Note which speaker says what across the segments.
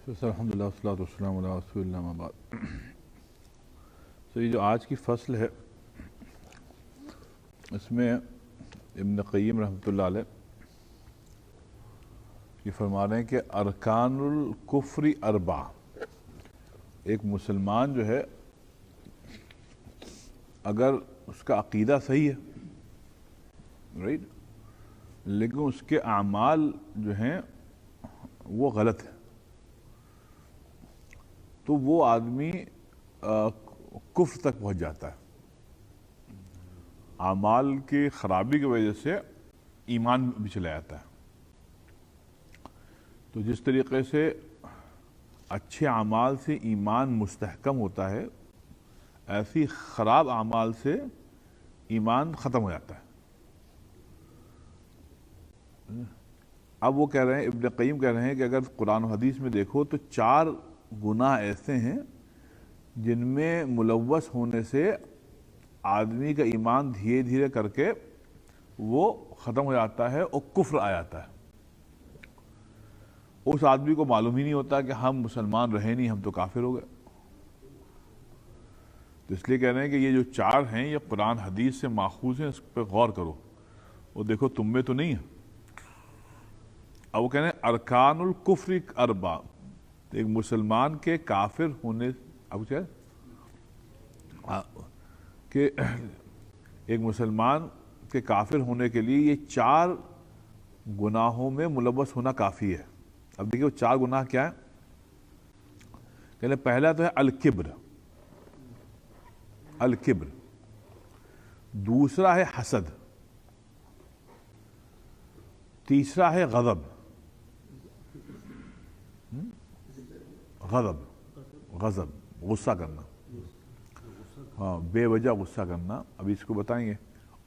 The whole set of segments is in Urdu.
Speaker 1: الحمد للہ والصلاۃ والسلام علی رسول اللہ اما بعد. تو یہ جو آج کی فصل ہے اس میں ابن قیم رحمۃ اللہ علیہ یہ فرما رہے ہیں کہ ارکان الکفر اربع. ایک مسلمان جو ہے اگر اس کا عقیدہ صحیح ہے رائٹ لیکن اس کے اعمال جو ہیں وہ غلط ہیں تو وہ آدمی کفر تک پہنچ جاتا ہے. اعمال کی خرابی کی وجہ سے ایمان بھی چلا جاتا ہے. تو جس طریقے سے اچھے اعمال سے ایمان مستحکم ہوتا ہے ایسی خراب اعمال سے ایمان ختم ہو جاتا ہے. اب وہ کہہ رہے ہیں ابن قیم کہہ رہے ہیں کہ اگر قرآن و حدیث میں دیکھو تو 4 گناہ ایسے ہیں جن میں ملوث ہونے سے آدمی کا ایمان دھیرے دھیرے کر کے وہ ختم ہو جاتا ہے اور کفر آ جاتا ہے. اس آدمی کو معلوم ہی نہیں ہوتا کہ ہم مسلمان رہے نہیں، ہم تو کافر ہو گئے. تو اس لیے کہہ رہے ہیں کہ یہ جو 4 ہیں یہ قرآن حدیث سے ماخوذ ہیں، اس پہ غور کرو اور دیکھو تم میں تو نہیں ہے. اب وہ کہہ رہے ہیں ارکان الکفر اربع. ایک مسلمان کے کافر ہونے کہ ایک مسلمان کے کافر ہونے کے لیے یہ 4 گناہوں میں ملوث ہونا کافی ہے. اب دیکھیں وہ 4 گناہ کیا ہیں. کہنے پہلا تو ہے الکبر. الکبر. دوسرا ہے حسد. تیسرا ہے غضب. غضب غصہ کرنا، ہاں بے وجہ غصہ کرنا، ابھی اس کو بتائیں گے.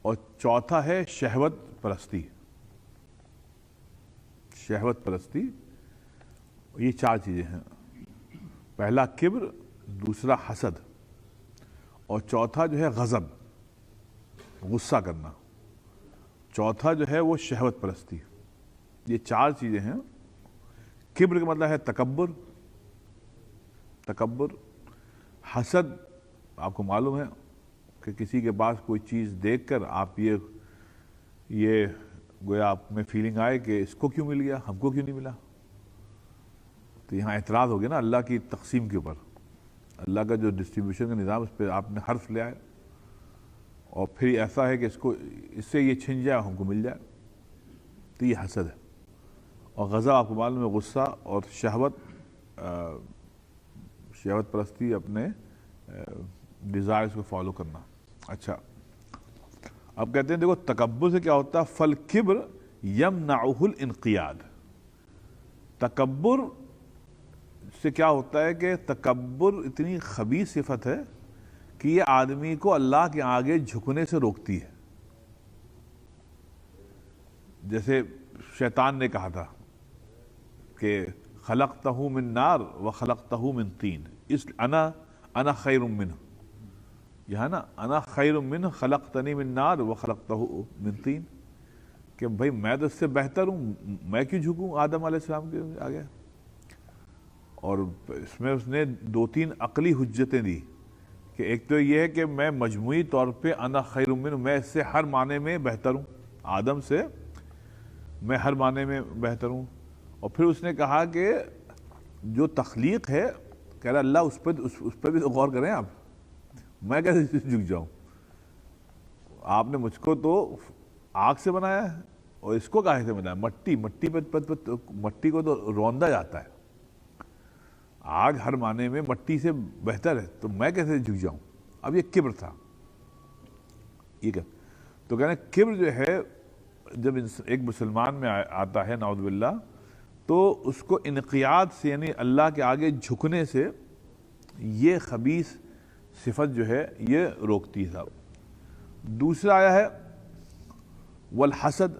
Speaker 1: اور چوتھا ہے شہوت پرستی. شہوت پرستی یہ 4 چیزیں ہیں. پہلا کبر، دوسرا حسد اور چوتھا جو ہے غضب غصہ کرنا، چوتھا جو ہے وہ شہوت پرستی. یہ 4 چیزیں ہیں. کبر کا مطلب ہے تکبر. حسد آپ کو معلوم ہے کہ کسی کے پاس کوئی چیز دیکھ کر آپ یہ گویا آپ میں فیلنگ آئے کہ اس کو کیوں مل گیا، ہم کو کیوں نہیں ملا. تو یہاں اعتراض ہو گیا نا اللہ کی تقسیم کے اوپر. اللہ کا جو ڈسٹریبیوشن کا نظام اس پہ آپ نے حرف لے آئے اور پھر ایسا ہے کہ اس سے یہ چھن جائے ہم کو مل جائے. تو یہ حسد ہے. اور غضب آپ کو معلوم ہے غصہ اور شہوت پرستی، اپنے ڈیزائرز کو فالو کرنا. اچھا اب کہتے ہیں دیکھو تکبر سے کیا ہوتا ہے. فالکبر یمنعہ الانقیاد. تکبر سے کیا ہوتا ہے کہ تکبر اتنی خبیث صفت ہے کہ یہ آدمی کو اللہ کے آگے جھکنے سے روکتی ہے. جیسے شیطان نے کہا تھا کہ خلقتہ من نار وخلقتہ من طین انا خیر منہ. یہاں نا انا خیر منہ خلقتنی من نار وخلقتہ من طین، کہ بھائی میں تو اس سے بہتر ہوں، میں کیوں جھکوں آدم علیہ السلام کے آگے. اور اس میں اس نے 2-3 عقلی حجتیں دی کہ ایک تو یہ ہے کہ میں مجموعی طور پہ انا خیر منہ، میں اس سے ہر معنی میں بہتر ہوں، آدم سے میں ہر معنی میں بہتر ہوں. اور پھر اس نے کہا کہ جو تخلیق ہے کہہ رہا اللہ اس پہ بھی غور کریں آپ، میں کیسے جھک جاؤں. آپ نے مجھ کو تو آگ سے بنایا ہے اور اس کو کہاں سے بنایا، مٹی کو تو روندا جاتا ہے. آگ ہر معنی میں مٹی سے بہتر ہے تو میں کیسے جھک جاؤں. اب یہ کبر تھا. یہ کیا تو کہنا کبر جو ہے جب ایک مسلمان میں آتا ہے نعوذ باللہ تو اس کو انقیاد سے یعنی اللہ کے آگے جھکنے سے یہ خبیث صفت جو ہے یہ روکتی ہے. دوسرا آیا ہے والحسد.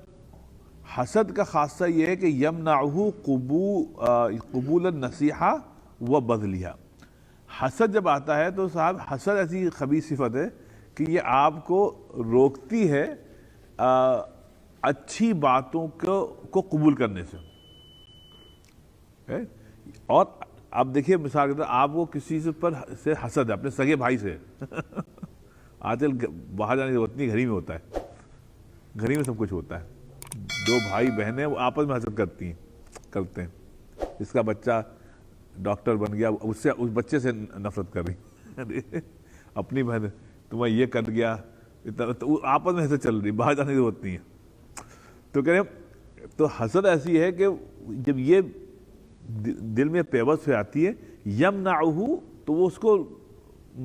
Speaker 1: حسد کا خاصہ یہ ہے کہ یمنعہ قبول النصیحہ و بذلها. حسد جب آتا ہے تو صاحب حسد ایسی خبیث صفت ہے کہ یہ آپ کو روکتی ہے اچھی باتوں کو قبول کرنے سے. اور اب دیکھیے مثال کے طور آپ کو کسی سے حسد ہے اپنے سگے بھائی سے آج کل باہر جانے کی ضرورت نہیں، گھر ہی میں ہوتا ہے، گھر ہی میں سب کچھ ہوتا ہے. دو بھائی بہنیں وہ آپس میں حسد کرتے ہیں. اس کا بچہ ڈاکٹر بن گیا، اس بچے سے نفرت کر رہی اپنی بہن تمہیں یہ کر گیا، تو آپس میں حسد چل رہی، باہر جانے کی ضرورت نہیں ہے. تو کہہ رہے تو حسد ایسی ہے کہ جب یہ دل میں پیوست ہو جاتی ہے یمنعہ، تو وہ اس کو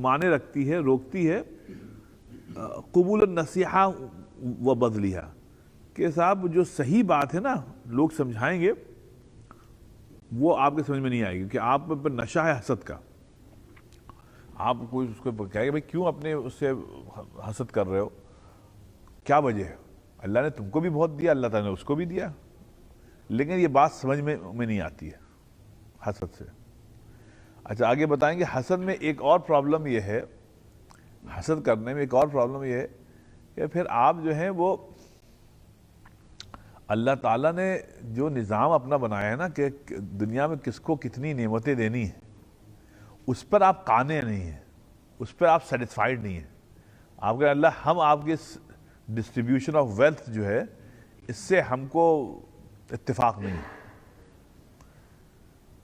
Speaker 1: مانے رکھتی ہے، روکتی ہے قبول النصیحہ و بدلیہا، کہ صاحب جو صحیح بات ہے نا لوگ سمجھائیں گے وہ آپ کے سمجھ میں نہیں آئے گی، کہ آپ پر نشہ ہے حسد کا. آپ کوئی اس کو کہے گا بھائی کیوں اپنے اس سے حسد کر رہے ہو، کیا وجہ ہے؟ اللہ نے تم کو بھی بہت دیا، اللہ تعالیٰ نے اس کو بھی دیا، لیکن یہ بات سمجھ میں نہیں آتی ہے حسد سے. اچھا آگے بتائیں گے حسد میں ایک اور پرابلم یہ ہے، حسد کرنے میں ایک اور پرابلم یہ ہے کہ پھر آپ جو ہیں وہ اللہ تعالیٰ نے جو نظام اپنا بنایا ہے نا کہ دنیا میں کس کو کتنی نعمتیں دینی ہیں، اس پر آپ قانع نہیں ہیں، اس پر آپ سیٹسفائیڈ نہیں ہیں. آپ کہ اللہ ہم آپ کے ڈسٹریبیوشن آف ویلتھ جو ہے اس سے ہم کو اتفاق نہیں ہے،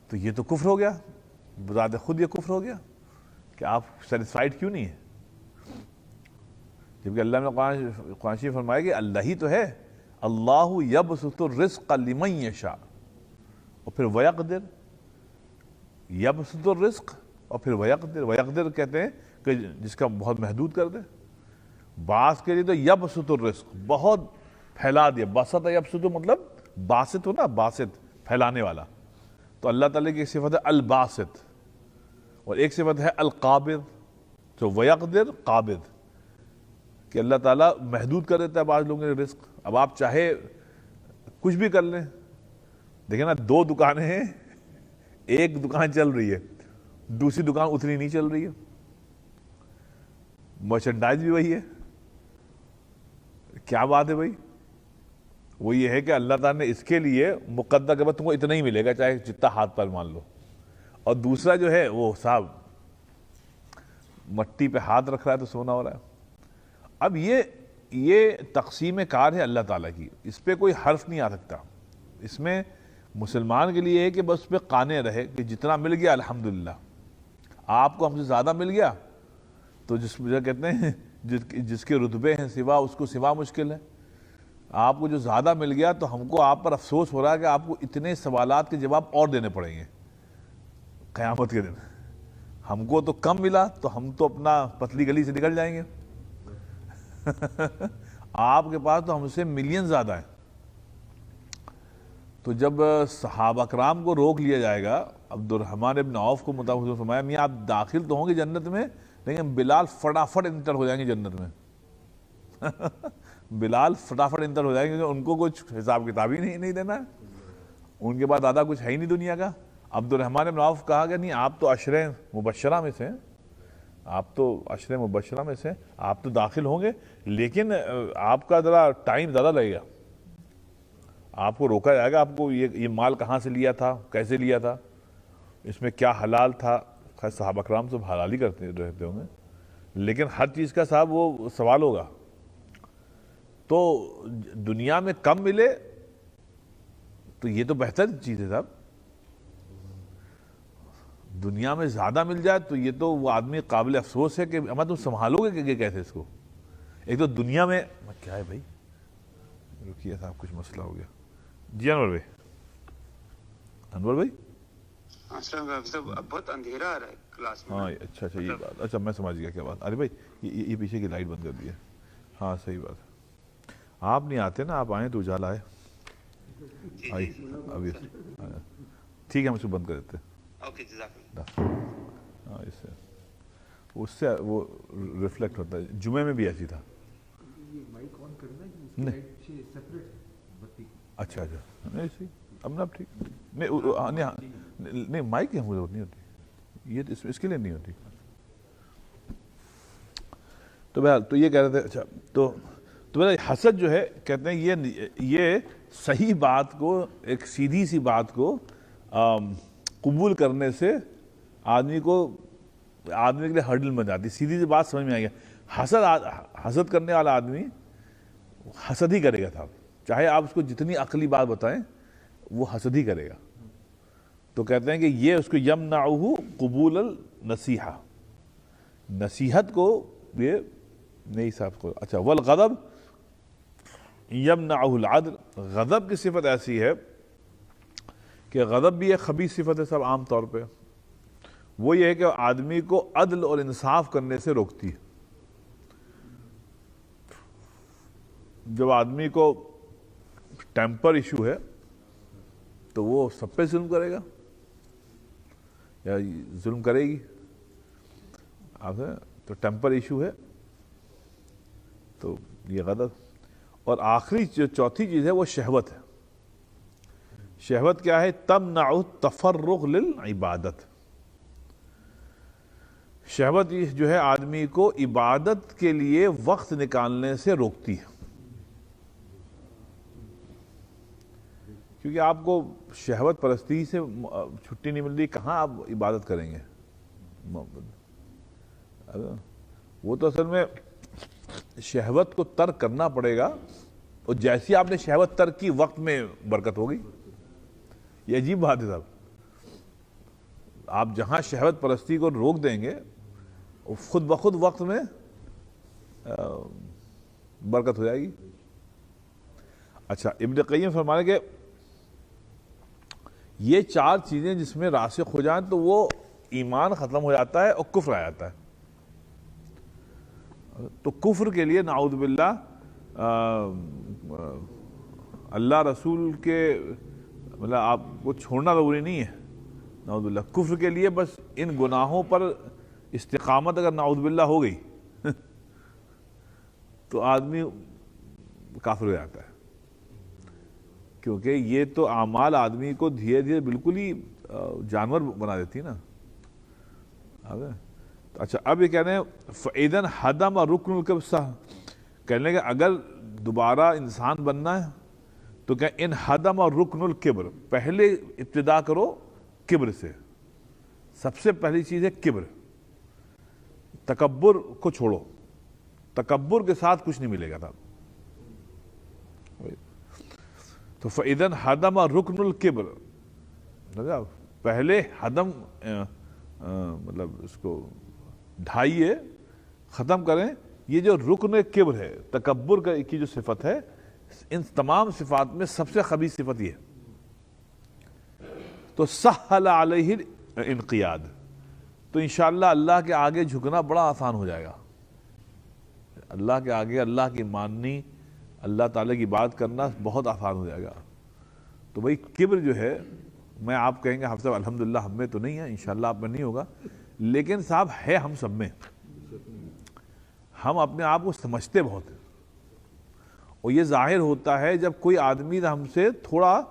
Speaker 1: تو یہ تو کفر ہو گیا، بذات خود یہ کفر ہو گیا کہ آپ سیٹسفائیڈ کیوں نہیں ہیں. جبکہ اللہ نے قرآن شریف فرمایا کہ اللہ ہی تو ہے، اللہ یبسط الرزق لمن یشاء، اور پھر ویقدر، یبسط الرزق اور پھر ویقدر. ویقدر کہتے ہیں کہ جس کا بہت محدود کر دے. بعض کے لیے تو یبسط الرزق بہت پھیلا دیا، بسط یبسط مطلب باسط ہو نا، باسط پھیلانے والا. تو اللہ تعالیٰ کی ایک صفت ہے الباسط اور ایک صفت ہے القابض. تو ویقدر قابض، کہ اللہ تعالیٰ محدود کر دیتا ہے بعض لوگوں کے رزق. اب آپ چاہے کچھ بھی کر لیں، دیکھیں نا دو دکانیں ہیں، ایک دکان چل رہی ہے دوسری دکان اتنی نہیں چل رہی ہے، مرچنڈائز بھی وہی ہے. کیا بات ہے بھائی؟ وہ یہ ہے کہ اللہ تعالیٰ نے اس کے لیے مقدر کہ تم کو اتنا ہی ملے گا چاہے جتنا ہاتھ پر مان لو، اور دوسرا جو ہے وہ صاحب مٹی پہ ہاتھ رکھ رہا ہے تو سونا ہو رہا ہے. اب یہ تقسیم کار ہے اللہ تعالیٰ کی، اس پہ کوئی حرف نہیں آ سکتا. اس میں مسلمان کے لیے ہے کہ بس پہ قانع رہے کہ جتنا مل گیا الحمدللہ. آپ کو ہم سے زیادہ مل گیا تو جس کہتے ہیں جس کے رتبے ہیں سوا اس کو سوا مشکل ہے. آپ کو جو زیادہ مل گیا تو ہم کو آپ پر افسوس ہو رہا ہے کہ آپ کو اتنے سوالات کے جواب اور دینے پڑیں گے قیامت کے دن. ہم کو تو کم ملا تو ہم تو اپنا پتلی گلی سے نکل جائیں گے آپ کے پاس تو ہم سے ملین زیادہ ہیں. تو جب صحابہ کرام کو روک لیا جائے گا، عبد الرحمن ابن عوف کو مطابق فرمایا میاں آپ داخل تو ہوں گے جنت میں، لیکن بلال فٹافٹ انٹر ہو جائیں گے جنت میں بلال فٹافٹ انٹر ہو جائیں گے کیونکہ ان کو کچھ حساب کتاب ہی نہیں دینا ہے، ان کے بعد زیادہ کچھ ہے ہی نہیں دنیا کا. عبد الرحمن ابن عوف کہا کہ نہیں آپ تو عشرے مبشرہ میں سے ہیں، آپ تو عشرے مبشرہ میں سے آپ تو داخل ہوں گے، لیکن آپ کا ذرا ٹائم زیادہ لگے گا. آپ کو روکا جائے گا، آپ کو یہ مال کہاں سے لیا تھا، کیسے لیا تھا، اس میں کیا حلال تھا. خیر صحابہ کرام سب حلال ہی کرتے رہتے ہوں گے، لیکن ہر چیز کا صاحب وہ سوال ہوگا. تو دنیا میں کم ملے تو یہ تو بہتر چیز ہے صاحب، دنیا میں زیادہ مل جائے تو یہ تو وہ آدمی قابل افسوس ہے کہ اما تم سنبھالو گے کہ کیسے اس کو. ایک تو دنیا میں کیا ہے بھائی، رکیے صاحب کچھ مسئلہ ہو گیا. جی انور بھائی، انور بھائی
Speaker 2: بہت اندھیرا آ رہا ہے کلاس میں.
Speaker 1: ہاں اچھا یہ بات، اچھا میں سمجھ گیا کیا بات. ارے بھائی یہ پیچھے کی لائٹ بند کر دی ہے. ہاں صحیح بات ہے، آپ نہیں آتے نا، آپ آئیں تو اجالا ہے. آئی ابھی ٹھیک ہے ہم اس کو بند کر دیتے.
Speaker 2: اوکے جزاک اللہ.
Speaker 1: ہاں اس سے وہ ریفلیکٹ ہوتا ہے. جمعے میں بھی ایسی تھا. اچھا نہیں صحیح، اب نا اب ٹھیک نہیں مائک کی ہم کو ضرورت نہیں ہوتی، یہ اس کے لیے نہیں ہوتی. تو بہرحال تو یہ کہہ رہے تھے. اچھا تو حسد جو ہے کہتے ہیں یہ صحیح بات کو، ایک سیدھی سی بات کو قبول کرنے سے آدمی کے لیے ہرڈل بن جاتی. سیدھی سی بات سمجھ میں آ گیا. حسد کرنے والا آدمی حسد ہی کرے گا صاحب, چاہے آپ اس کو جتنی عقلی بات بتائیں وہ حسد ہی کرے گا. تو کہتے ہیں کہ یہ اس کو یمنعہ قبول النصیحہ, نصیحت کو یہ نہیں صاحب کو. اچھا, والغضب یمنعہ العدل, غضب کی صفت ایسی ہے کہ غضب بھی ایک خبیث صفت ہے صاحب عام طور پہ. وہ یہ ہے کہ آدمی کو عدل اور انصاف کرنے سے روکتی ہے. جب آدمی کو ٹیمپر ایشو ہے تو وہ سب پہ ظلم کرے گا یا ظلم کرے گی. تو ٹیمپر ایشو ہے تو یہ غضب. اور آخری جو چوتھی چیز ہے وہ شہوت ہے. شہوت کیا ہے؟ تمنع التفرغ للعبادت. شہوت جو ہے آدمی کو عبادت کے لیے وقت نکالنے سے روکتی ہے. کیونکہ آپ کو شہوت پرستی سے چھٹی نہیں مل رہی, کہاں آپ عبادت کریں گے؟ وہ تو اصل میں شہوت کو ترک کرنا پڑے گا, اور جیسی آپ نے شہوت ترک کی وقت میں برکت ہوگی. یہ عجیب بات ہے صاحب. آپ جہاں شہوت پرستی کو روک دیں گے خود بخود وقت میں برکت ہو جائے گی. اچھا, ابن قیم فرمانے کہ یہ چار چیزیں جس میں راسخ ہو جائیں تو وہ ایمان ختم ہو جاتا ہے اور کفر آ جاتا ہے. تو کفر کے لیے نعوذ باللہ اللہ رسول کے مطلب آپ کو چھوڑنا ضروری نہیں ہے. نعوذ باللہ کفر کے لیے بس ان گناہوں پر استقامت اگر نعوذ باللہ ہو گئی تو آدمی کافر ہو جاتا ہے. کیونکہ یہ تو اعمال آدمی کو دھیرے دھیرے بالکل ہی جانور بنا دیتی نا. اچھا, اب یہ کہہ رہے ہیں فَإِذَنْ حَدَمَ رُكْنُ الْكِبْرِ, کہنے کہ اگر دوبارہ انسان بننا ہے تو کہ ان حدم اور رکن الکبر, پہلے ابتدا کرو کبر سے. سب سے پہلی چیز ہے کبر. تکبر کو چھوڑو, تکبر کے ساتھ کچھ نہیں ملے گا تھا. تو فَإِذَنْ حَدَمَ رُكْنُ الْكِبْرِ, پہلے حدم مطلب اس کو ڈھائیے, ختم کریں. یہ جو رکن کبر ہے, تکبر کی جو صفت ہے, ان تمام صفات میں سب سے خبیث صفت یہ ہے. تو سہل علیہ الانقیاد, تو انشاءاللہ اللہ کے آگے جھکنا بڑا آسان ہو جائے گا. اللہ کے آگے اللہ کی ماننی, اللہ تعالیٰ کی بات کرنا بہت آسان ہو جائے گا. تو بھئی کبر جو ہے, میں آپ کہیں گے حافظ صاحب الحمدللہ ہم میں تو نہیں ہے, انشاءاللہ آپ میں نہیں ہوگا, لیکن صاحب ہے ہم سب میں. ہم اپنے آپ کو سمجھتے بہت ہیں, اور یہ ظاہر ہوتا ہے جب کوئی آدمی ہم سے تھوڑا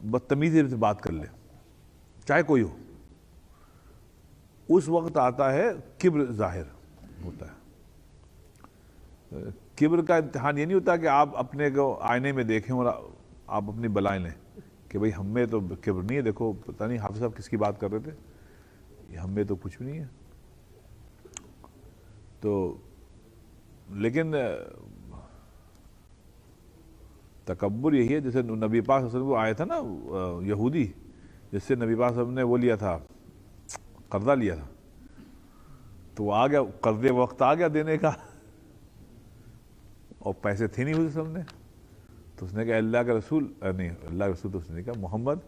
Speaker 1: بدتمیزی سے بات کر لے, چاہے کوئی ہو, اس وقت آتا ہے کبر ظاہر ہوتا ہے. کبر کا امتحان یہ نہیں ہوتا کہ آپ اپنے کو آئینے میں دیکھیں اور آپ اپنی بلائیں لیں کہ بھئی ہم میں تو کبر نہیں ہے, دیکھو پتہ نہیں حافظ صاحب کس کی بات کر رہے تھے, یہ ہم میں تو کچھ بھی نہیں ہے. تو لیکن تکبر یہی ہے, جیسے نبی پاک صلی اللہ علیہ وسلم کو آیا تھا نا یہودی, جس سے نبی پاک صلی اللہ علیہ وسلم نے وہ لیا تھا, قرضہ لیا تھا, تو وہ آ گیا, قرضے وقت آ گیا دینے کا, اور پیسے تھے نہیں اس نے. تو اس نے کہا اللہ کا رسول, نہیں اللہ کا رسول, تو اس نے کہا محمد,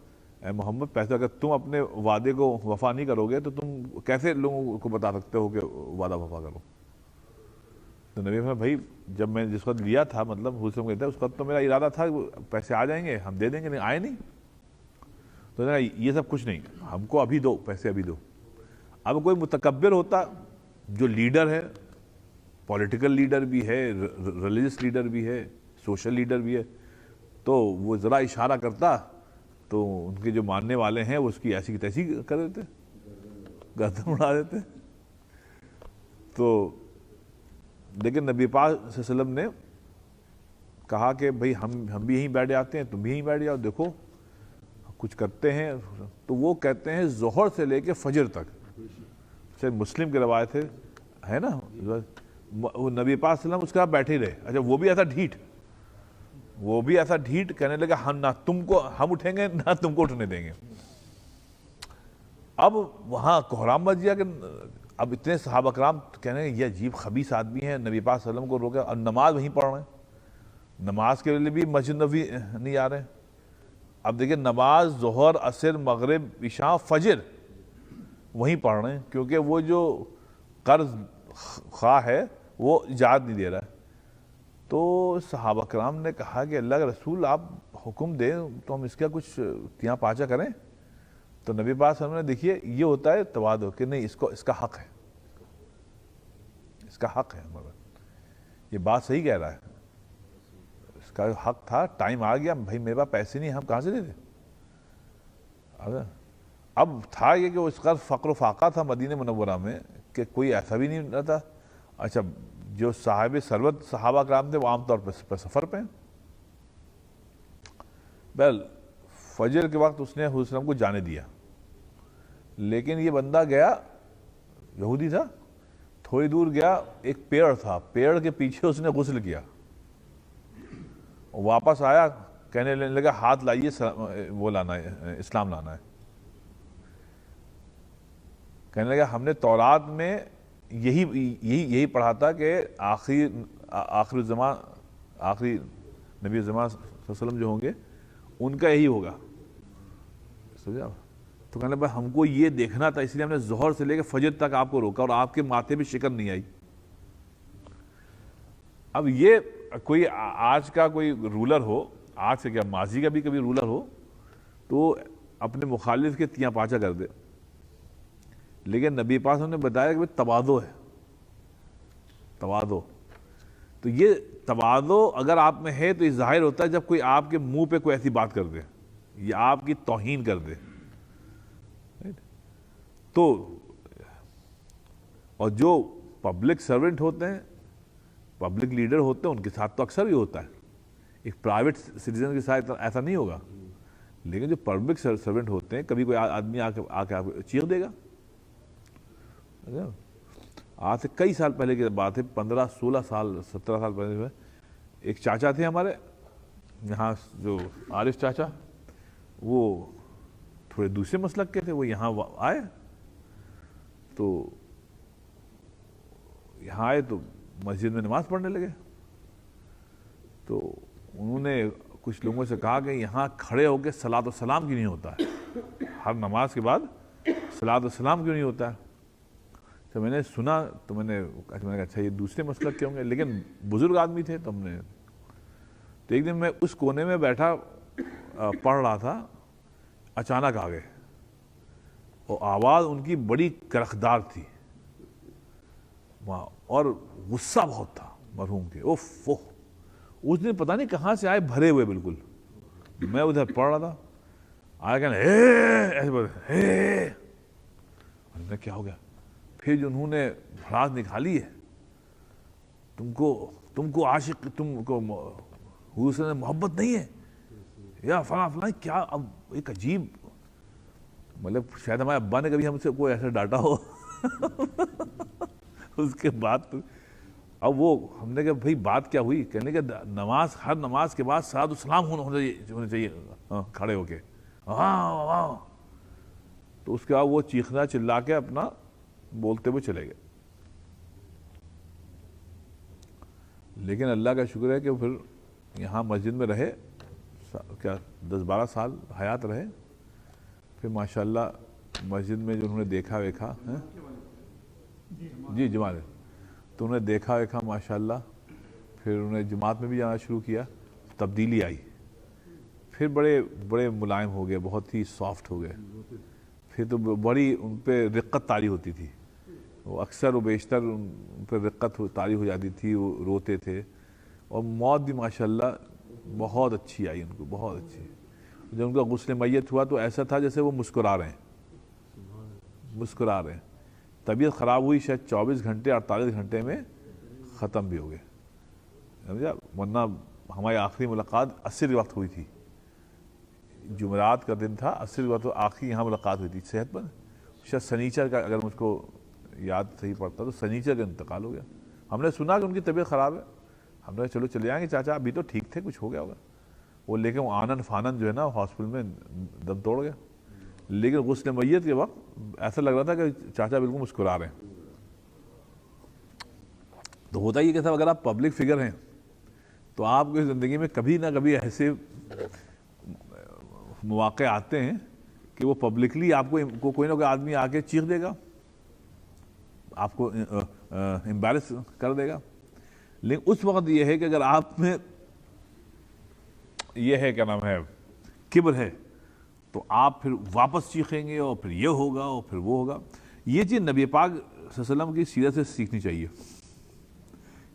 Speaker 1: اے محمد پیسہ اگر تم اپنے وعدے کو وفا نہیں کرو گے تو تم کیسے لوگوں کو بتا سکتے ہو کہ وعدہ وفا کرو. تو نبی میں بھائی جب میں جس وقت لیا تھا, مطلب حسن کہتا ہے اس وقت تو میرا ارادہ تھا پیسے آ جائیں گے ہم دے دیں گے, نہیں آئے نہیں. تو یہ سب کچھ نہیں, ہم کو ابھی دو پیسے, ابھی دو. اب کوئی متکبر ہوتا جو لیڈر ہے, پولیٹیکل لیڈر بھی ہے, ریلیجس لیڈر بھی ہے, سوشل لیڈر بھی ہے, تو وہ ذرا اشارہ کرتا تو ان کے جو ماننے والے ہیں وہ اس کی ایسی کی تیسی کر دیتے, گردن اڑا دیتے. تو لیکن نبی پاک صلی اللہ علیہ وسلم نے کہا کہ بھئی ہم بھی یہیں بیٹھ جاتے ہیں, تم بھی یہیں بیٹھ جاؤ, دیکھو کچھ کرتے ہیں تو وہ کہتے ہیں ظہر سے لے کے فجر تک. مسلم کی روایت ہے نا, وہ نبی پاک صلی اللہ علیہ وسلم اس کے بعد بیٹھے رہے. اچھا وہ بھی ایسا ڈھیٹ کہنے لگا ہم نہ تم کو ہم اٹھیں گے نہ تم کو اٹھنے دیں گے. اب وہاں کوحرام مچ گیا کہ اب اتنے صحابہ کرام کہنے ہیں یہ عجیب خبیث آدمی ہیں, نبی پاک صلی اللہ علیہ وسلم کو روکے اور نماز وہیں پڑھ رہے ہیں, نماز کے لیے بھی مسجد نبوی نہیں آ رہے ہیں. اب دیکھیں نماز ظہر عصر مغرب عشاء فجر وہیں پڑھ رہے ہیں, کیونکہ وہ جو قرض خواہ ہے وہ اجازت نہیں دے رہا ہے. تو صحابہ کرام نے کہا کہ اللہ کے رسول آپ حکم دیں تو ہم اس کا کچھ تیاں پاچا کریں. تو نبی پاک صلی اللہ علیہ وسلم نے دیکھیے یہ ہوتا ہے تواضع کہ نہیں اس کا حق ہے, اس کا حق ہے, مگر یہ بات صحیح کہہ رہا ہے, اس کا حق تھا, ٹائم آ گیا بھائی میرے پاس پیسے نہیں ہم کہاں سے دے دیں. اب تھا یہ کہ اس کا فقر و فاقہ تھا مدینہ منورہ میں کہ کوئی ایسا بھی نہیں رہتا. اچھا جو صاحب ثروت صحابہ کرام تھے وہ عام طور پر سفر پہ ہیں. فجر کے وقت اس نے حضور صلی اللہ علیہ وسلم کو جانے دیا, لیکن یہ بندہ گیا, یہودی تھا, تھوڑی دور گیا, ایک پیڑ تھا, پیڑ کے پیچھے اس نے غسل کیا, واپس آیا کہنے لگا ہاتھ لائیے وہ لانا ہے, اسلام لانا ہے. کہنے لگا ہم نے تورات میں یہی پڑھا تھا کہ آخری زمان آخری نبی زمان صلی اللہ علیہ وسلم جو ہوں گے ان کا یہی ہوگا. سمجھا؟ تو کہنے لگا ہم کو یہ دیکھنا تھا اس لیے ہم نے ظہر سے لے کے فجر تک آپ کو روکا اور آپ کے ماتھے پہ شکن نہیں آئی. اب یہ کوئی آج کا کوئی رولر ہو, آج سے کیا ماضی کا بھی کبھی رولر ہو تو اپنے مخالف کے تیاں پاچا کر دے, لیکن نبی پاک نے بتایا کہ تواضع ہے, تواضع. تو یہ تواضع اگر آپ میں ہے تو یہ ظاہر ہوتا ہے جب کوئی آپ کے منہ پہ کوئی ایسی بات کر دے یا آپ کی توہین کر دے. تو اور جو پبلک سرونٹ ہوتے ہیں, پبلک لیڈر ہوتے ہیں, ان کے ساتھ تو اکثر ہی ہوتا ہے, ایک پرائیویٹ سٹیزن کے ساتھ ایسا نہیں ہوگا, لیکن جو پبلک سرونٹ ہوتے ہیں کبھی کوئی آدمی آ کے آپ کو چیخ دے گا. آج سے کئی سال پہلے کی بات ہے, 15-16 سال 17 سال پہلے, ایک چاچا تھے ہمارے یہاں جو عارف چاچا, وہ تھوڑے دوسرے مسلک کے تھے, وہ یہاں آئے تو مسجد میں نماز پڑھنے لگے. تو انہوں نے کچھ لوگوں سے کہا کہ یہاں کھڑے ہو کے صلاۃ و سلام کیوں نہیں ہوتا ہے, ہر نماز کے بعد صلاۃ و سلام کیوں نہیں ہوتا ہے. تو میں نے سنا تو میں نے کہا اچھا یہ دوسرے مسلک کے ہوں گے, لیکن بزرگ آدمی تھے. تو ہم نے تو ایک دن میں اس کونے میں بیٹھا پڑھ رہا تھا, اچانک آ گئے اور آواز ان کی بڑی کرخدار تھی اور غصہ بہت تھا مرحوم کے. اس دن پتہ نہیں کہاں سے آئے, بھرے ہوئے بالکل. میں ادھر پڑھ رہا تھا, آیا کہنا ایسے بولے, کیا ہو گیا؟ پھر جو انہوں نے بھڑاس نکالی ہے, تم کو عاشق, تم کو حضور سے محبت نہیں ہے یا فلاں فلاں کیا. اب ایک عجیب, مطلب شاید ہمارے ابا نے کبھی ہم سے کوئی ایسا ڈانٹا ہو. اس کے بعد اب وہ ہم نے کہا بھائی بات کیا ہوئی؟ کہنے کہ نماز, ہر نماز کے بعد صلاۃ و سلام ہونے چاہیے کھڑے ہو کے. تو اس کے بعد وہ چیخنا چلا کے اپنا بولتے ہوئے چلے گئے. لیکن اللہ کا شکر ہے کہ پھر یہاں مسجد میں رہے, کیا 10-12 سال حیات رہے. پھر ماشاءاللہ مسجد میں جو انہوں نے دیکھا ویکھا, جی جماعت, تو انہوں نے دیکھا ویکھا ماشاءاللہ, پھر انہوں نے جماعت میں بھی جانا شروع کیا, تبدیلی آئی. پھر بڑے ملائم ہو گئے, بہت ہی سافٹ ہو گئے. پھر تو بڑی ان پہ رقت طاری ہوتی تھی, وہ اکثر و بیشتر ان پہ رقت طاری ہو جاتی تھی, وہ روتے تھے. اور موت بھی ماشاءاللہ بہت اچھی آئی ان کو, بہت اچھی. جب ان کا غسل میت ہوا تو ایسا تھا جیسے وہ مسکرا رہے ہیں. طبیعت خراب ہوئی, شاید 24 گھنٹے 48 گھنٹے میں ختم بھی ہو گئے, سمجھا. ورنہ ہماری آخری ملاقات عصر وقت ہوئی تھی, جمعرات کا دن تھا، عصر ہوا تو آخری یہاں ملاقات ہوئی تھی، صحت مند شاید سنیچر کا، اگر مجھ کو یاد صحیح پڑتا تو سنیچر کا انتقال ہو گیا. ہم نے سنا کہ ان کی طبیعت خراب ہے، ہم نے چلو چلے جائیں گے، چاچا ابھی تو ٹھیک تھے، کچھ ہو گیا ہوگا. وہ لیکن وہ آنن فانن جو ہے نا ہاسپٹل میں دم توڑ گیا. لیکن غسل میت کے وقت ایسا لگ رہا تھا کہ چاچا بالکل مسکرا رہے ہیں. تو ہوتا یہ کہ صاحب اگر آپ پبلک فگر ہیں تو آپ کی زندگی میں کبھی نہ کبھی ایسے مواقع آتے ہیں کہ وہ پبلکلی آپ کو کوئی نہ کوئی آدمی آ کے چیخ دے گا، آپ کو امبیرس کر دے گا. لیکن اس وقت یہ ہے کہ اگر آپ میں یہ ہے کیا نام ہے کبر ہے تو آپ پھر واپس چیخیں گے اور پھر یہ ہوگا اور پھر وہ ہوگا. یہ چیز نبی پاک صلی اللہ علیہ وسلم کی سیرت سے سیکھنی چاہیے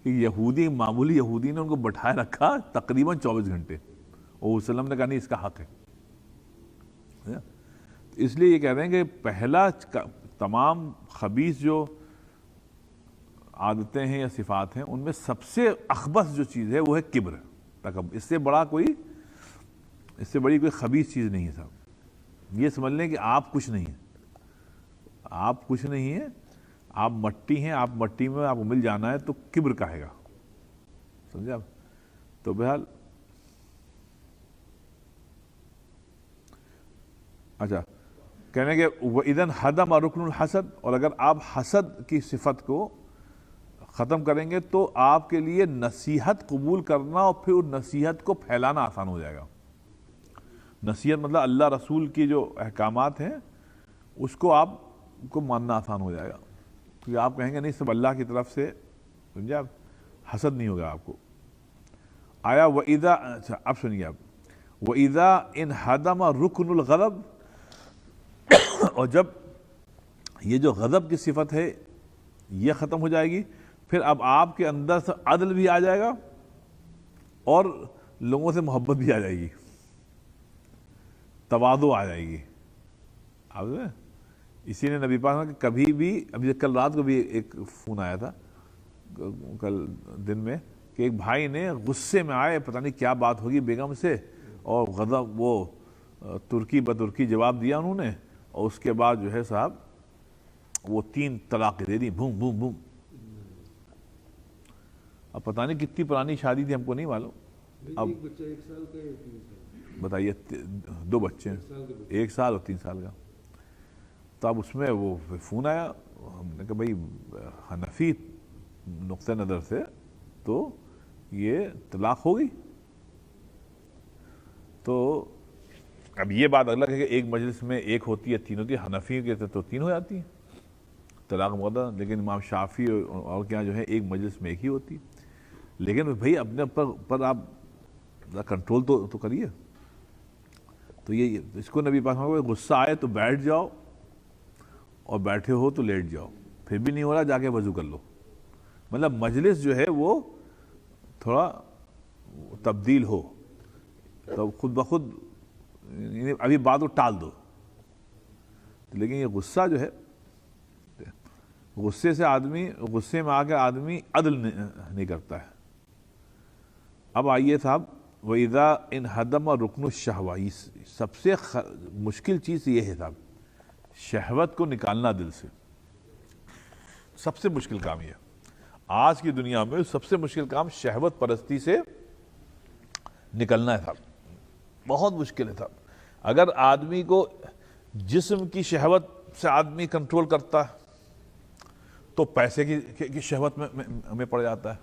Speaker 1: کہ یہودی، معمولی یہودی نے ان کو بٹھائے رکھا تقریباً 24 گھنٹے، اور وسلم نے کہا نہیں اس کا حق ہے. اس لیے یہ کہہ رہے ہیں کہ پہلا تمام خبیث جو عادتیں ہیں یا صفات ہیں ان میں سب سے اخبث جو چیز ہے وہ ہے کبر، تکبر. اس سے بڑی کوئی خبیث چیز نہیں ہے صاحب. یہ سمجھ لیں کہ آپ کچھ نہیں ہیں، آپ کچھ نہیں ہیں، آپ مٹی ہیں، آپ مٹی میں آپ کو مل جانا ہے تو کبر کہے گا. سمجھے آپ؟ تو بہرحال اچھا کہنے کہ وَإِذَنْ هَدَمَ رُكْنُ الْحَسَدِ، اور اگر آپ حسد کی صفت کو ختم کریں گے تو آپ کے لیے نصیحت قبول کرنا اور پھر نصیحت کو پھیلانا آسان ہو جائے گا. نصیحت مطلب اللہ رسول کی جو احکامات ہیں اس کو آپ کو ماننا آسان ہو جائے گا، کیونکہ آپ کہیں گے نہیں سب اللہ کی طرف سے. سمجھے آپ؟ حسد نہیں ہوگا آپ کو. آیا وَإِذَا، اچھا اب سنیے آپ، وَإِذَا إِنْ هَدَمَ رُكْنُ الْغَضَبِ، اور جب یہ جو غضب کی صفت ہے یہ ختم ہو جائے گی پھر اب آپ کے اندر سے عدل بھی آ جائے گا اور لوگوں سے محبت بھی آ جائے گی، تواضع آ جائے گی. اسی نے نبی پاک کہ کبھی بھی، ابھی کل رات کو بھی ایک فون آیا تھا کل دن میں کہ ایک بھائی نے غصے میں آئے، پتہ نہیں کیا بات ہوگی بیگم سے، اور غضب وہ ترکی بترکی جواب دیا انہوں نے، اور اس کے بعد جو ہے صاحب وہ 3 طلاقیں دے دی، بھوم بھوم بھوم. اب پتہ نہیں کتنی پرانی شادی تھی، ہم کو نہیں معلوم. اب بتائیے 2 بچے ہیں، 1 سال اور 3 سال کا. تو اب اس میں وہ فون آیا، ہم نے کہا بھائی حنفی نقطہ نظر سے تو یہ طلاق ہو گئی. تو اب یہ بات الگ ہے کہ ایک مجلس میں 1 ہوتی ہے 3 ہوتی ہے، حنفی کے تو 3 ہو جاتی ہیں طلاق مقدر، لیکن امام شافعی اور کیا جو ہے ایک مجلس میں 1 ہی ہوتی. لیکن بھائی اپنے پر آپ کنٹرول تو کریے. تو یہ اس کو نبی پاک میں غصہ آئے تو بیٹھ جاؤ، اور بیٹھے ہو تو لیٹ جاؤ، پھر بھی نہیں ہو رہا جا کے وضو کر لو. مطلب مجلس جو ہے وہ تھوڑا تبدیل ہو تو خود بخود ابھی بات کو ٹال دو. لیکن یہ غصہ جو ہے، غصے میں آ کے آدمی عدل نہیں کرتا ہے. اب آئیے صاحب وَإِذَا إِنْ هَدَمَ رُكْنُ الشَّهْوَةِ، سب سے مشکل چیز یہ ہے صاحب شہوت کو نکالنا دل سے. سب سے مشکل کام یہ، آج کی دنیا میں سب سے مشکل کام شہوت پرستی سے نکلنا ہے صاحب. بہت مشکل ہے صاحب. اگر آدمی کو جسم کی شہوت سے آدمی کنٹرول کرتا ہے تو پیسے کی شہوت میں پڑ جاتا ہے.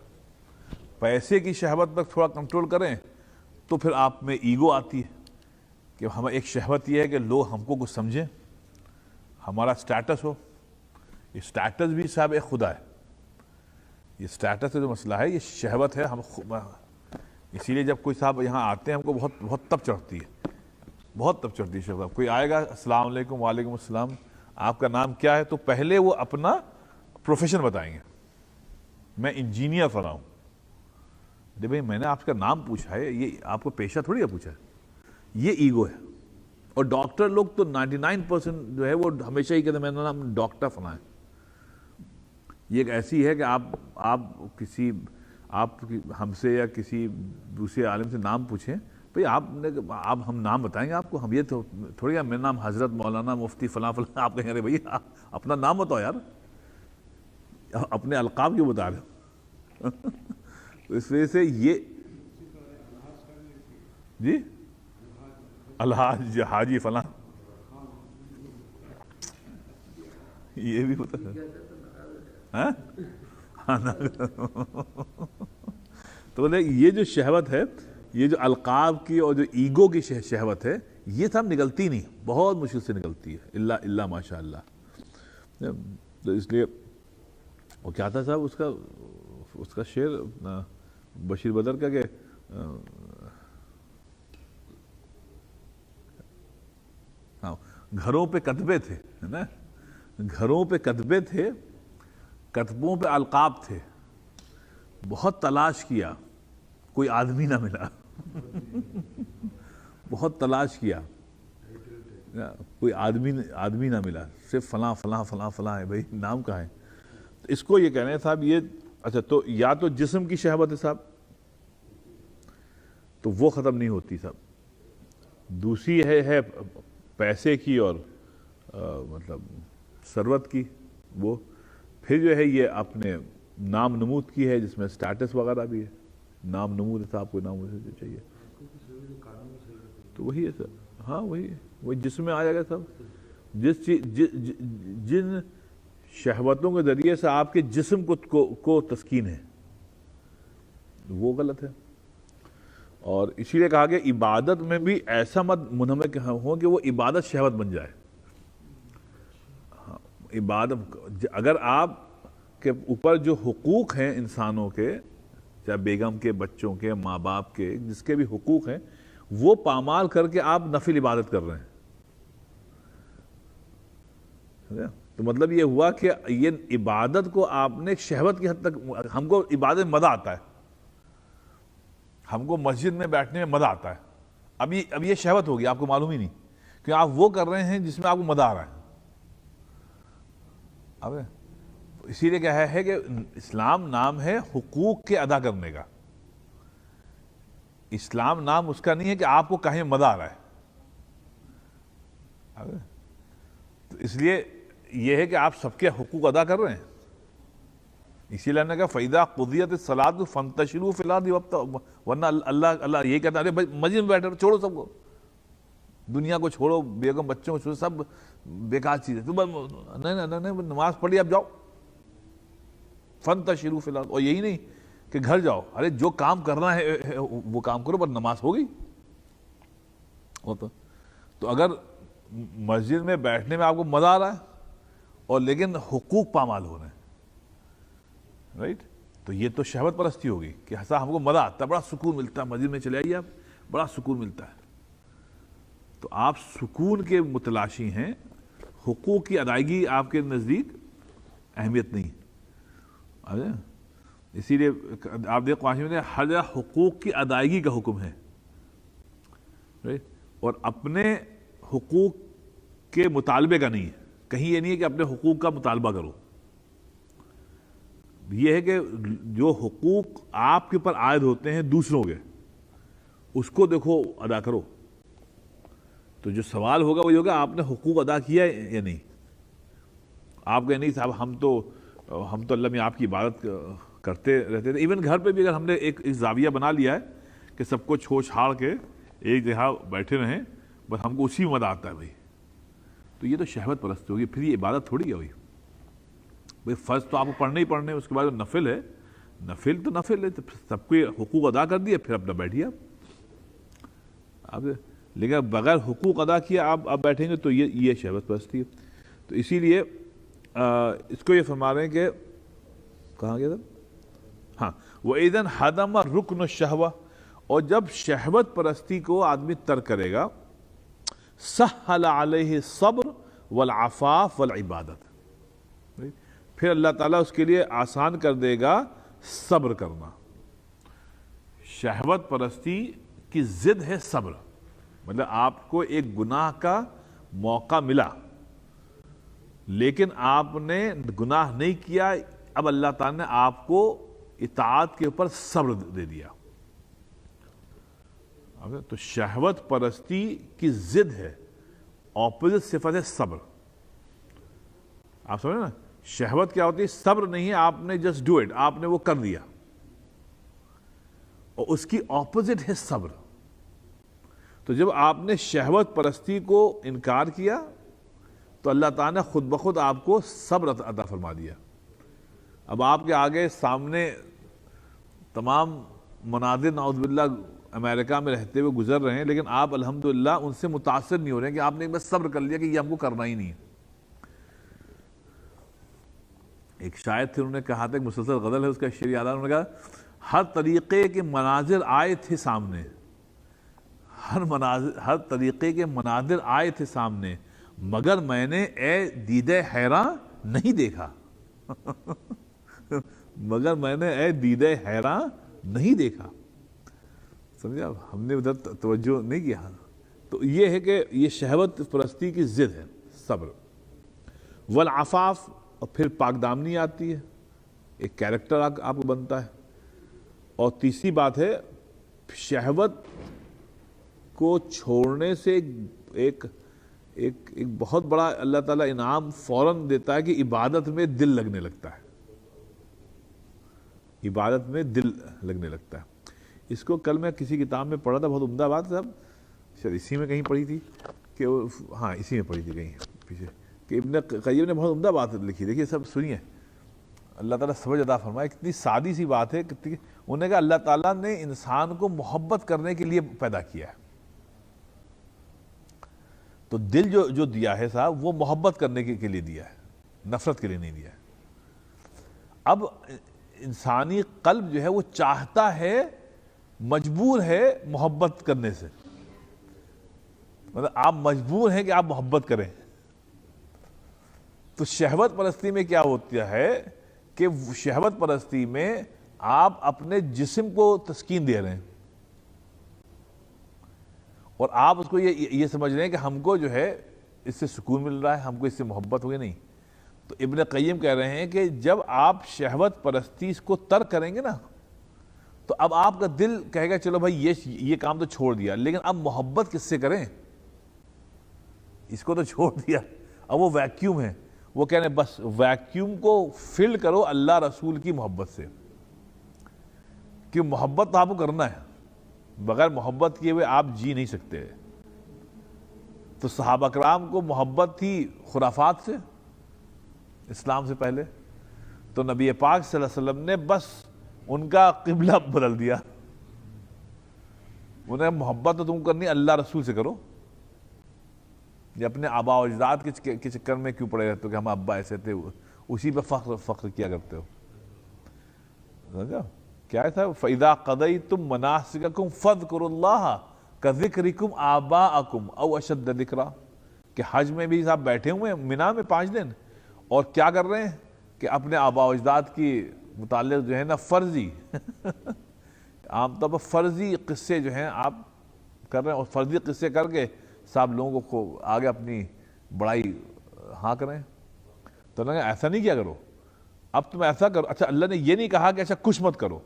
Speaker 1: پیسے کی شہوت پر تھوڑا کنٹرول کریں تو پھر آپ میں ایگو آتی ہے کہ ہمیں ایک شہوت یہ ہے کہ لوگ ہم کو کچھ سمجھیں، ہمارا سٹیٹس ہو. یہ سٹیٹس بھی صاحب ایک خدا ہے. یہ سٹیٹس کا جو مسئلہ ہے یہ شہوت ہے. اسی لیے جب کوئی صاحب یہاں آتے ہیں ہم کو بہت تب چڑھتی ہے، بہت تب چڑھتی ہے. شہوت کوئی آئے گا السلام علیکم، وعلیکم السلام، آپ کا نام کیا ہے، تو پہلے وہ اپنا پروفیشن بتائیں گے. میں انجینئر فلاں ہوں. بھائی میں نے آپ کا نام پوچھا ہے، یہ آپ کو پیشہ تھوڑی ہے پوچھا ہے. یہ ایگو ہے. اور ڈاکٹر لوگ تو 99% جو ہے وہ ہمیشہ ہی کہتے ہیں میرا نام ڈاکٹر فلاں ہے. یہ ایک ایسی ہے کہ آپ ہم سے یا کسی دوسرے عالم سے نام پوچھیں بھئی آپ ہم نام بتائیں گے آپ کو, ہم یہ تھوڑی میرا نام حضرت مولانا مفتی فلاں فلاں, آپ کہیں ارے بھائی اپنا نام بتاؤ یار, اپنے القاب کیوں بتا رہے ہو؟ تو اس وجہ سے یہ جی الحاج حاجی فلاں یہ بھی ہوتا ہے. تو یہ جو شہوت ہے, یہ جو القاب کی اور جو ایگو کی شہوت ہے, یہ سب نکلتی نہیں, بہت مشکل سے نکلتی ہے, اللہ ماشاء اللہ. تو اس لیے وہ کیا تھا صاحب اس کا شعر بشیر بدر کا, کہ ہاں گھروں پہ کتبے تھے نا, گھروں پہ کتبے تھے, کتبوں پہ القاب تھے, بہت تلاش کیا کوئی آدمی نہ ملا. بہت تلاش کیا کوئی آدمی نہ ملا, صرف فلاں فلاں فلاں فلاں ہے. بھائی نام کہاں ہے؟ تو اس کو یہ کہنے ہیں صاحب یہ اچھا, تو یا تو جسم کی شہوت ہے صاحب, تو وہ ختم نہیں ہوتی صاحب. دوسری ہے پیسے کی اور مطلب ثروت کی, وہ پھر جو ہے یہ اپنے نام نمود کی ہے, جس میں سٹیٹس وغیرہ بھی ہے. نام نمود ہے صاحب, کوئی نام جو چاہیے تو وہی ہے سر. ہاں وہی جسم میں آ جائے گا صاحب. جن شہوتوں کے ذریعے سے آپ کے جسم کو تسکین ہے, وہ غلط ہے. اور اسی لیے کہا کہ عبادت میں بھی ایسا مت منہمک ہو کہ وہ عبادت شہوت بن جائے. عبادت اگر آپ کے اوپر جو حقوق ہیں انسانوں کے, چاہے بیگم کے, بچوں کے, ماں باپ کے, جس کے بھی حقوق ہیں, وہ پامال کر کے آپ نفل عبادت کر رہے ہیں, تو مطلب یہ ہوا کہ یہ عبادت کو آپ نے شہوت کی حد تک, ہم کو عبادت میں مزہ آتا ہے, ہم کو مسجد میں بیٹھنے میں مزہ آتا ہے. اب یہ شہوت ہوگی, آپ کو معلوم ہی نہیں کہ آپ وہ کر رہے ہیں جس میں آپ کو مزہ آ رہا ہے. اب اسی لیے کیا ہے کہ اسلام نام ہے حقوق کے ادا کرنے کا. اسلام نام اس کا نہیں ہے کہ آپ کو کہیں مزہ آ رہا ہے. تو اس لیے یہ ہے کہ آپ سب کے حقوق ادا کر رہے ہیں. اسی لیے نے کہا فَإِذَا قُضِيَتِ الصَّلَاةُ فَانتَشِرُوا فِي الْأَرْضِ, ورنہ اللہ یہ کہتا ہے بھائی مسجد میں بیٹھے چھوڑو سب کو, دنیا کو چھوڑو, بیگم بچوں کو چھوڑو, سب بیکار چیز ہے. نہیں نماز پڑھی اب جاؤ, فَانتَشِرُوا فِي الْأَرْضِ. اور یہی نہیں کہ گھر جاؤ, ارے جو کام کرنا ہے وہ کام کرو, پر نماز ہوگی. تو اگر مسجد میں بیٹھنے میں آپ کو مزہ آ رہا ہے اور لیکن حقوق پامال ہو رہے ہیں, رائٹ, تو یہ تو شہوت پرستی ہوگی کہ ایسا ہم کو مزہ آتا ہے, بڑا سکون ملتا ہے, مسجد میں چلے آئیے آپ, بڑا سکون ملتا ہے. تو آپ سکون کے متلاشی ہیں, حقوق کی ادائیگی آپ کے نزدیک اہمیت نہیں. اسی لیے آپ دیکھ قرآن میں ہر جگہ حقوق کی ادائیگی کا حکم ہے, اور اپنے حقوق کے مطالبے کا نہیں ہے. کہیں یہ نہیں ہے کہ اپنے حقوق کا مطالبہ کرو. یہ ہے کہ جو حقوق آپ کے اوپر عائد ہوتے ہیں دوسروں کے, اس کو دیکھو ادا کرو. تو جو سوال ہوگا وہی ہوگا آپ نے حقوق ادا کیا یا نہیں. آپ کہ نہیں صاحب ہم تو اللہ میں آپ کی عبادت کرتے رہتے تھے. ایون گھر پہ بھی اگر ہم نے ایک زاویہ بنا لیا ہے کہ سب کو چھوڑ چھاڑ کے ایک جگہ بیٹھے رہیں, بس ہم کو اسی میں مزہ آتا ہے بھائی, تو یہ تو شہوت پرستی ہوگی. پھر یہ عبادت تھوڑی ہے بھائی فرض تو آپ کو پڑھنے ہی پڑھنے, اس کے بعد نفل ہے, نفل تو نفل ہے, تو سب کو حقوق ادا کر دیا, پھر اپنا بیٹھیے آپ. لیکن بغیر حقوق ادا کیا آپ بیٹھیں گے تو یہ شہوت پرستی ہے. تو اسی لیے اس کو یہ فرما رہے ہیں کہ کہاں گیا تھا, ہاں وَإِذَنْ حَدَمَ رُكْنُ الشَّهْوَةِ, اور جب شہوت پرستی کو آدمی ترک کرے گا, سَهَّلَ عَلَيْهِ الصَّبْرُ وَالْعَفَافُ وَالْعِبَادَةُ, پھر اللہ تعالیٰ اس کے لیے آسان کر دے گا صبر کرنا. شہوت پرستی کی ضد ہے صبر, مطلب آپ کو ایک گناہ کا موقع ملا لیکن آپ نے گناہ نہیں کیا, اب اللہ تعالیٰ نے آپ کو اطاعت کے اوپر صبر دے دیا. تو شہوت پرستی کی ضد ہے، اپوزٹ صفت ہے صبر. آپ سمجھے نا، شہوت کیا ہوتی ہے؟ صبر نہیں ہے، آپ نے جسٹ ڈو اٹ، آپ نے وہ کر دیا، اور اس کی اپوزٹ ہے صبر. تو جب آپ نے شہوت پرستی کو انکار کیا تو اللہ تعالیٰ نے خود بخود آپ کو صبر عطا فرما دیا. اب آپ کے آگے سامنے تمام مناظر نعوذ باللہ امریکہ میں رہتے ہوئے گزر رہے ہیں، لیکن آپ الحمدللہ ان سے متاثر نہیں ہو رہے ہیں کہ آپ نے بس صبر کر لیا کہ یہ ہم کو کرنا ہی نہیں ہے. ایک شاعر تھے، انہوں نے کہا تھا، ایک مسلسل غزل ہے، اس کا شعر یاد آ رہا ہے، انہوں نے کہا ہر طریقے کے مناظر آئے تھے سامنے، ہر طریقے کے مناظر آئے تھے سامنے، مگر میں نے اے دیدہ حیراں نہیں دیکھا. مگر میں نے اے دیدہ حیراں نہیں دیکھا. سمجھا؟ ہم نے ادھر توجہ نہیں کیا. تو یہ ہے کہ یہ شہوت پرستی کی ضد ہے صبر. والعفاف، اور پھر پاک دامنی آتی ہے، ایک کیریکٹر آپ کو بنتا ہے. اور تیسری بات ہے، شہوت کو چھوڑنے سے ایک بہت بڑا اللہ تعالیٰ انعام فوراً دیتا ہے کہ عبادت میں دل لگنے لگتا ہے. عبادت میں دل لگنے لگتا ہے. اس کو کل میں کسی کتاب میں پڑھا تھا، بہت عمدہ بات صاحب، شاید اسی میں کہیں پڑھی تھی کہ ہاں اسی میں پڑھی تھی کہیں پیچھے، کہ ابن قیم نے بہت عمدہ بات لکھی. دیکھیے سب سنیے، اللہ تعالیٰ سمجھ عطا فرمائے. کتنی سادی سی بات ہے. انہوں نے کہا اللہ تعالیٰ نے انسان کو محبت کرنے کے لیے پیدا کیا ہے. تو دل جو دیا ہے صاحب، وہ محبت کرنے کے لیے دیا ہے، نفرت کے لیے نہیں دیا ہے. اب انسانی قلب جو ہے وہ چاہتا ہے، مجبور ہے محبت کرنے سے. مطلب آپ مجبور ہیں کہ آپ محبت کریں. تو شہوت پرستی میں کیا ہوتا ہے کہ شہوت پرستی میں آپ اپنے جسم کو تسکین دے رہے ہیں، اور آپ اس کو یہ سمجھ رہے ہیں کہ ہم کو جو ہے اس سے سکون مل رہا ہے، ہم کو اس سے محبت ہوگی. نہیں. تو ابن قیم کہہ رہے ہیں کہ جب آپ شہوت پرستی کو ترک کریں گے نا، تو اب آپ کا دل کہے گا چلو بھائی یہ کام تو چھوڑ دیا، لیکن اب محبت کس سے کریں؟ اس کو تو چھوڑ دیا، اب وہ ویکیوم ہے. وہ کہہ رہے ہیں بس ویکیوم کو فل کرو اللہ رسول کی محبت سے، کہ محبت تو آپ کو کرنا ہے، بغیر محبت کیے ہوئے آپ جی نہیں سکتے. تو صحابہ کرام کو محبت تھی خرافات سے، اسلام سے پہلے. تو نبی پاک صلی اللہ علیہ وسلم نے بس ان کا قبلہ بدل دیا. انہیں محبت تو تم کرنی اللہ رسول سے کرو. یہ اپنے آبا و اجداد کے چکر میں کیوں پڑے رہتے ہو کہ ہم ابا ایسے تھے، اسی پہ فخر کیا کرتے ہو. کیا ہے تھا؟ فَإِذَا قَضَيْتُم مَنَاسِكَكُمْ فَاذْكُرُوا اللَّهَ كَذِكْرِكُمْ آبَاءَكُمْ أَوْ أَشَدَّ ذِكْرًا. کہ حج میں بھی صاحب بیٹھے ہوئے ہیں مینا میں 5 دن، اور کیا کر رہے ہیں کہ اپنے آبا و اجداد کی متعلق جو ہے نا فرضی عام طور پر فرضی قصے جو ہیں آپ کر رہے ہیں، اور فرضی قصے کر کے صاحب لوگوں کو آگے اپنی بڑائی ہاں کریں. تو انہوں نے ایسا نہیں کیا کرو، اب تم ایسا کرو. اچھا اللہ نے یہ نہیں کہا کہ اچھا کچھ مت کرو،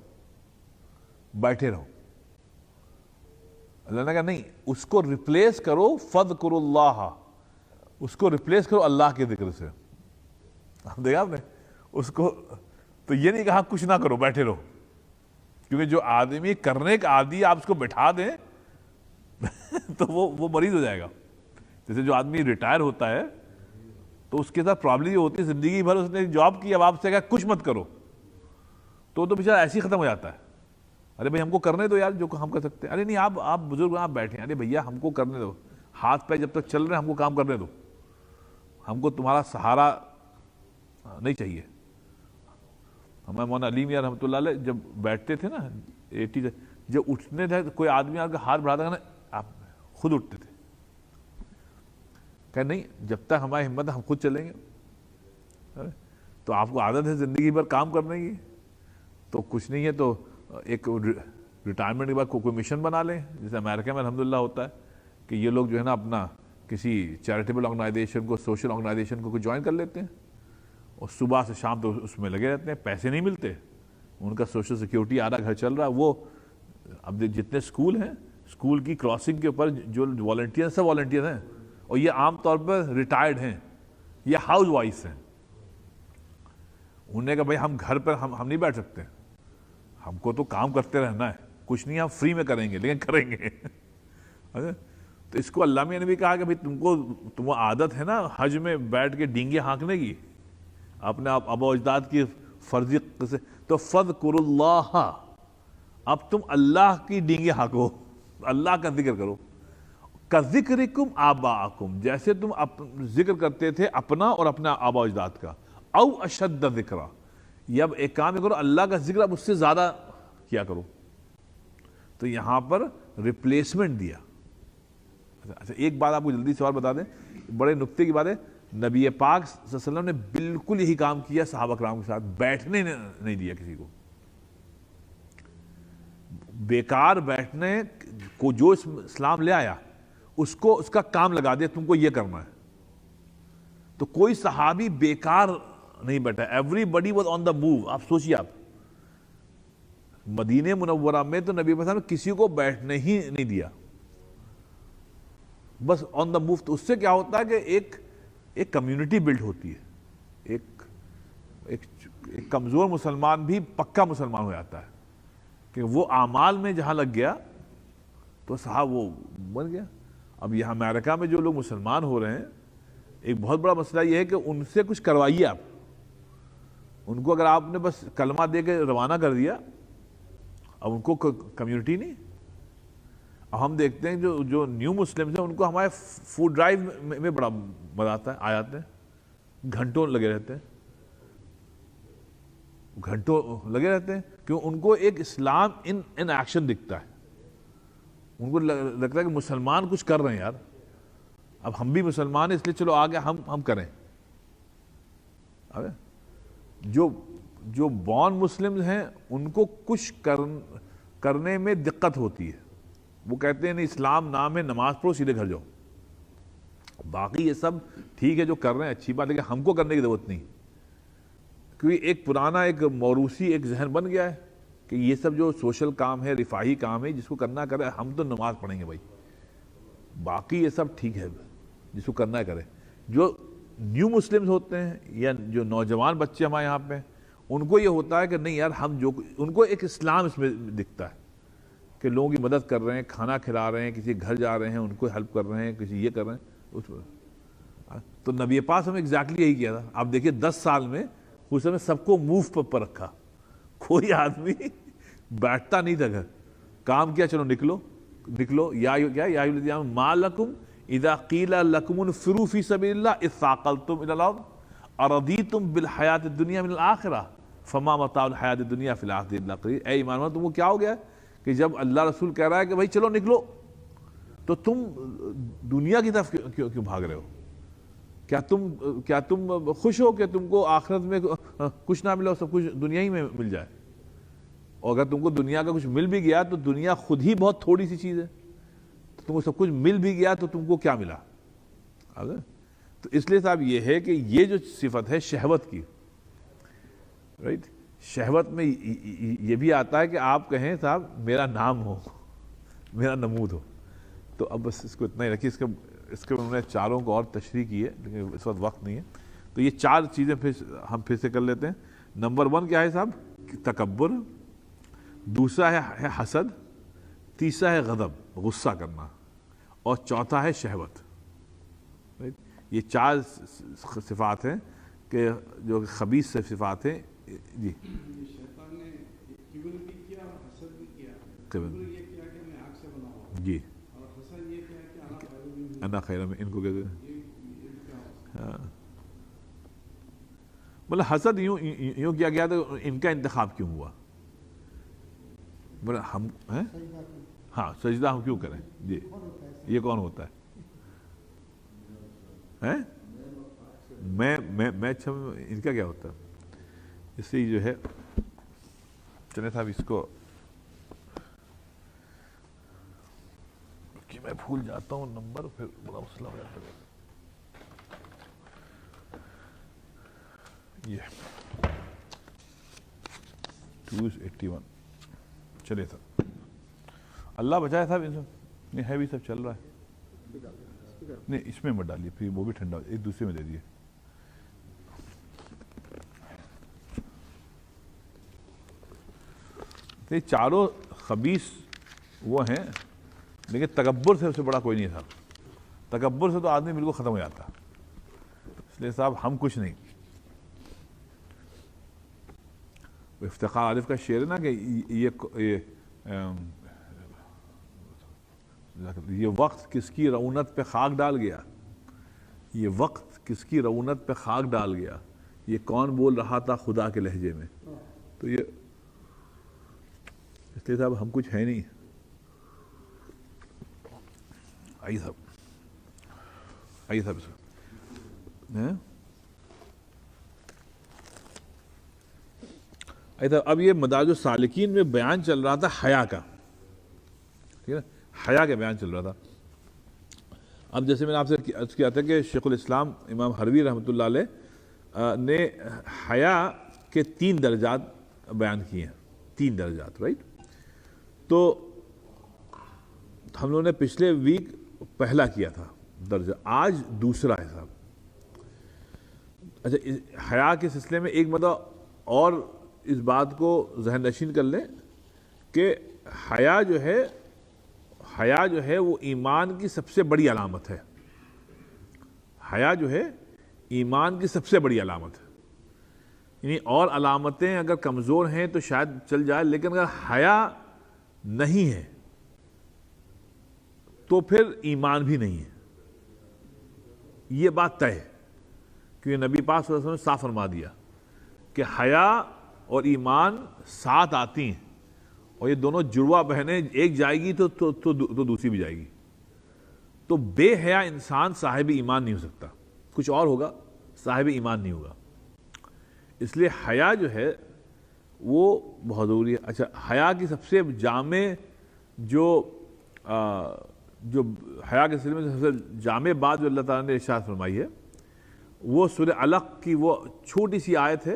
Speaker 1: بیٹھے رہو. اللہ نے کہا نہیں، اس کو ریپلیس کرو فَاذْكُرُوا اللَّهَ، اس کو ریپلیس کرو اللہ کے ذکر سے. دیکھا آپ نے اس کو. تو یہ نہیں کہا کچھ نہ کرو بیٹھے رہو، کیونکہ جو آدمی کرنے کا عادی آپ اس کو بٹھا دیں تو وہ مریض ہو جائے گا. جیسے جو آدمی ریٹائر ہوتا ہے تو اس کے ساتھ پرابلم یہ ہوتی ہے، زندگی بھر اس نے جاب کی، اب آپ سے کہا کچھ مت کرو، تو بیچارہ ایسے ہی ختم ہو جاتا ہے. ارے بھائی ہم کو کرنے دو یار جو ہم کر سکتے ہیں. ارے نہیں آپ بزرگ آپ بیٹھے ہیں، ارے بھیا ہم کو کرنے دو، ہاتھ پہ جب تک چل رہے ہیں ہم کو کام کرنے دو، ہم کو تمہارا سہارا نہیں چاہیے. ہمارے مولانا علیم یار رحمۃ اللہ علیہ جب بیٹھتے تھے نا 80 سے، جب اٹھنے تھے کوئی آدمی آ کے ہاتھ بڑھاتا تھا نا، آپ خود اٹھتے تھے. کہ نہیں جب تک ہماری ہمت ہے ہم خود چلیں گے. تو آپ کو عادت ہے زندگی بھر کام کرنے کی، تو کچھ نہیں ہے تو ایک ریٹائرمنٹ کے بعد کوئی مشن بنا لیں، جیسے امریکہ میں الحمدللہ ہوتا ہے کہ یہ لوگ جو ہے نا اپنا کسی چیریٹیبل آرگنائزیشن کو، سوشل آرگنائزیشن کو جوائن کر لیتے ہیں، اور صبح سے شام تو اس میں لگے رہتے ہیں. پیسے نہیں ملتے، ان کا سوشل سیکیورٹی آدھا گھر چل رہا ہے. وہ اب جتنے اسکول ہیں اسکول کی کراسنگ کے اوپر جو والنٹیئر سب والنٹیئر ہیں اور یہ عام طور پر ریٹائرڈ ہیں یا ہاؤس وائفس ہیں. انہوں نے کہا بھائی ہم گھر پر ہم نہیں بیٹھ سکتے, ہم کو تو کام کرتے رہنا ہے, کچھ نہیں ہم فری میں کریں گے لیکن کریں گے. تو اس کو اللہ نے بھی کہا کہ بھائی تم عادت ہے نا حج میں بیٹھ کے ڈینگے ہانکنے کی اپنے آبا و اجداد کی فرضی سے, تو فذکروا اللہ, اب تم اللہ کی ڈینگے ہانکو, اللہ کا ذکر کرو. کذکرکم آباءکم, جیسے تم ذکر کرتے تھے اپنا اور اپنا آبا و اجداد کا. او اشد ذکرا, یہ اب ایک کام کرو اللہ کا ذکر اب اس سے زیادہ کیا کرو. تو یہاں پر ریپلیسمنٹ دیا. اچھا ایک بات آپ کو جلدی سے اور بتا دیں, بڑے نکتے کی بات ہے, نبی پاک صلی اللہ علیہ وسلم نے بالکل یہی کام کیا صحابہ کرام کے ساتھ, بیٹھنے نہیں دیا کسی کو. بیکار بیٹھنے کو جو اسلام لے آیا اس کو اس کا کام لگا دیا, تم کو یہ کرنا ہے. تو کوئی صحابی بیکار نہیں بیٹھا, everybody was on the move. آپ سوچیے, آپ مدینہ منورہ میں تو نبی صلی اللہ علیہ وسلم نے کسی کو بیٹھنے ہی نہیں دیا, بس آن دا موو. تو اس سے کیا ہوتا ہے کہ ایک کمیونٹی بلڈ ہوتی ہے, ایک کمزور مسلمان بھی پکا مسلمان ہو جاتا ہے کہ وہ اعمال میں جہاں لگ گیا تو صاحب وہ بن گیا. اب یہاں امریکہ میں جو لوگ مسلمان ہو رہے ہیں, ایک بہت بڑا مسئلہ یہ ہے کہ ان سے کچھ کروائیے آپ. ان کو اگر آپ نے بس کلمہ دے کے روانہ کر دیا, اب ان کو کمیونٹی نہیں. اب ہم دیکھتے ہیں جو نیو مسلمز ہیں ان کو ہمارے فوڈ ڈرائیو میں بڑا مزہ آتا ہے, آ جاتے ہیں, گھنٹوں لگے رہتے ہیں, کیوں ان کو ایک اسلام ان ایکشن دکھتا ہے. ان کو لگتا ہے کہ مسلمان کچھ کر رہے ہیں یار, اب ہم بھی مسلمان ہیں اس لیے چلو آگے ہم کریں. جو بورن مسلمز ہیں ان کو کچھ کرنے میں دقت ہوتی ہے. وہ کہتے ہیں نہیں اسلام نام ہے, نماز پڑھو سیدھے گھر جاؤ. باقی یہ سب ٹھیک ہے جو کر رہے ہیں اچھی بات, لیکن ہم کو کرنے کی ضرورت نہیں, کیونکہ ایک پرانا ایک موروثی ایک ذہن بن گیا ہے کہ یہ سب جو سوشل کام ہے, رفاہی کام ہے, جس کو کرنا کرے, ہم تو نماز پڑھیں گے بھائی, باقی یہ سب ٹھیک ہے جس کو کرنا کرے. جو نیو مسلمز ہوتے ہیں یا جو نوجوان بچے ہمارے یہاں پہ, ان کو یہ ہوتا ہے کہ نہیں یار ہم ان کو ایک اسلام اس میں دکھتا ہے کہ لوگوں کی مدد کر رہے ہیں, کھانا کھلا رہے ہیں, کسی گھر جا رہے ہیں ان کو ہیلپ کر رہے ہیں, کسی یہ کر رہے ہیں. تو نبی پاک ہمیں ایگزیکٹلی یہی کیا تھا. آپ دیکھیے 10 سال میں اس نے سب کو موو پر رکھا, کوئی آدمی بیٹھتا نہیں تھا گھر, کام کیا چلو نکلو. یا ما لکم اذا قیل لکم انفروا فی سبیل اللہ اذ ثاقلتم الی الارض ارضیتم بالحیاۃ الدنیا من الآخرہ فما متاع الحیاۃ الدنیا فی الآخرۃ الا قلیل. اے ایمان والو تم کو کیا ہو گیا کہ جب اللہ رسول کہہ رہا ہے کہ بھائی چلو نکلو تو تم دنیا کی طرف کیوں بھاگ رہے ہو؟ کیا تم خوش ہو کہ تم کو آخرت میں کچھ نہ ملا, سب کچھ دنیا ہی میں مل جائے؟ اور اگر تم کو دنیا کا کچھ مل بھی گیا تو دنیا خود ہی بہت تھوڑی سی چیز ہے, تو تم کو سب کچھ مل بھی گیا تو تم کو کیا ملا؟ تو اس لیے صاحب یہ ہے کہ یہ جو صفت ہے شہوت کی, رائٹ, شہوت میں یہ بھی آتا ہے کہ آپ کہیں صاحب میرا نام ہو, میرا نمود ہو. تو اب بس اس کو اتنا ہی رکھیے. اس کے انہوں نے چاروں کو اور تشریح کی ہے لیکن اس وقت نہیں ہے. تو یہ 4 چیزیں ہم پھر سے کر لیتے ہیں. نمبر 1 کیا ہے صاحب؟ تکبر. دوسرا ہے حسد. تیسرا ہے غضب, غصہ کرنا. اور چوتھا ہے شہوت. یہ 4 صفات ہیں کہ جو خبیث صفات ہیں. جی
Speaker 3: شیطان نے کبر بھی کیا اور حسد بھی کیا.
Speaker 1: کبر
Speaker 3: یہ کیا کہ میں آگ سے بنا ہوں,
Speaker 1: جی,
Speaker 3: اور حسد یہ کیا کہ
Speaker 1: انا خیر من, ان کو کہتے ہیں ہاں. مطلب حسد یوں کیا گیا تو ان کا انتخاب کیوں ہوا؟ مطلب ہم ہاں سجدہ ہم کیوں کریں؟ جی یہ کون ہوتا ہے؟ میں اچھا, ان کا کیا ہوتا ہے؟ اس سے جو ہے چلے صاحب اس کو کہ میں بھول جاتا ہوں نمبر, پھر بڑا مسئلہ ہو جاتا ہے. یہ 281 چلے صاحب, اللہ بچائے صاحب ان سے. نہیں ہے بھی سب چل رہا ہے. نہیں اس میں مت ڈالیے پھر وہ بھی ٹھنڈا ہو, ایک دوسرے میں دے دیے. یہ چاروں خبیث وہ ہیں, لیکن تکبر سے اسے بڑا کوئی نہیں تھا. تکبر سے تو آدمی بالکل ختم ہو جاتا. اس لیے صاحب ہم کچھ نہیں. افتخار عارف کا شعر ہے نا کہ یہ وقت کس کی رعونت پہ خاک ڈال گیا, یہ وقت کس کی رعونت پہ خاک ڈال گیا, یہ کون بول رہا تھا خدا کے لہجے میں. تو یہ اس لیے صاحب ہم کچھ ہے نہیں. آئیے صاحب, آئیے صاحب اب یہ مدارج السالکین میں بیان چل رہا تھا حیا کا, ٹھیک ہے, حیا کا بیان چل رہا تھا. اب جیسے میں نے آپ سے عرض کیا تھا کہ شیخ الاسلام امام حروی رحمۃ اللہ علیہ نے حیا کے 3 درجات بیان کیے ہیں. 3 درجات, رائٹ. تو ہم لوگوں نے پچھلے ویک پہلا کیا تھا درجہ, آج دوسرا ہے صاحب. اچھا, حیا کے سلسلے میں ایک مطلب اور اس بات کو ذہن نشین کر لیں کہ حیا جو ہے وہ ایمان کی سب سے بڑی علامت ہے. حیا جو ہے ایمان کی سب سے بڑی علامت ہے. یعنی اور علامتیں اگر کمزور ہیں تو شاید چل جائے, لیکن اگر حیا نہیں ہے تو پھر ایمان بھی نہیں ہے. یہ بات طے ہے, کیونکہ نبی پاک صلی اللہ علیہ وسلم نے صاف فرما دیا کہ حیا اور ایمان ساتھ آتی ہیں, اور یہ دونوں جڑواں بہنیں, ایک جائے گی تو دوسری بھی جائے گی. تو بے حیا انسان صاحب ایمان نہیں ہو سکتا, کچھ اور ہوگا, صاحب ایمان نہیں ہوگا. اس لیے حیا جو ہے وہ بہت ضروری ہے. اچھا, حیا کی سب سے جامع جو حیا کے سلسلے میں سب سے جامع بات جو اللہ تعالیٰ نے ارشاد فرمائی ہے وہ سورہ علق کی وہ چھوٹی سی آیت ہے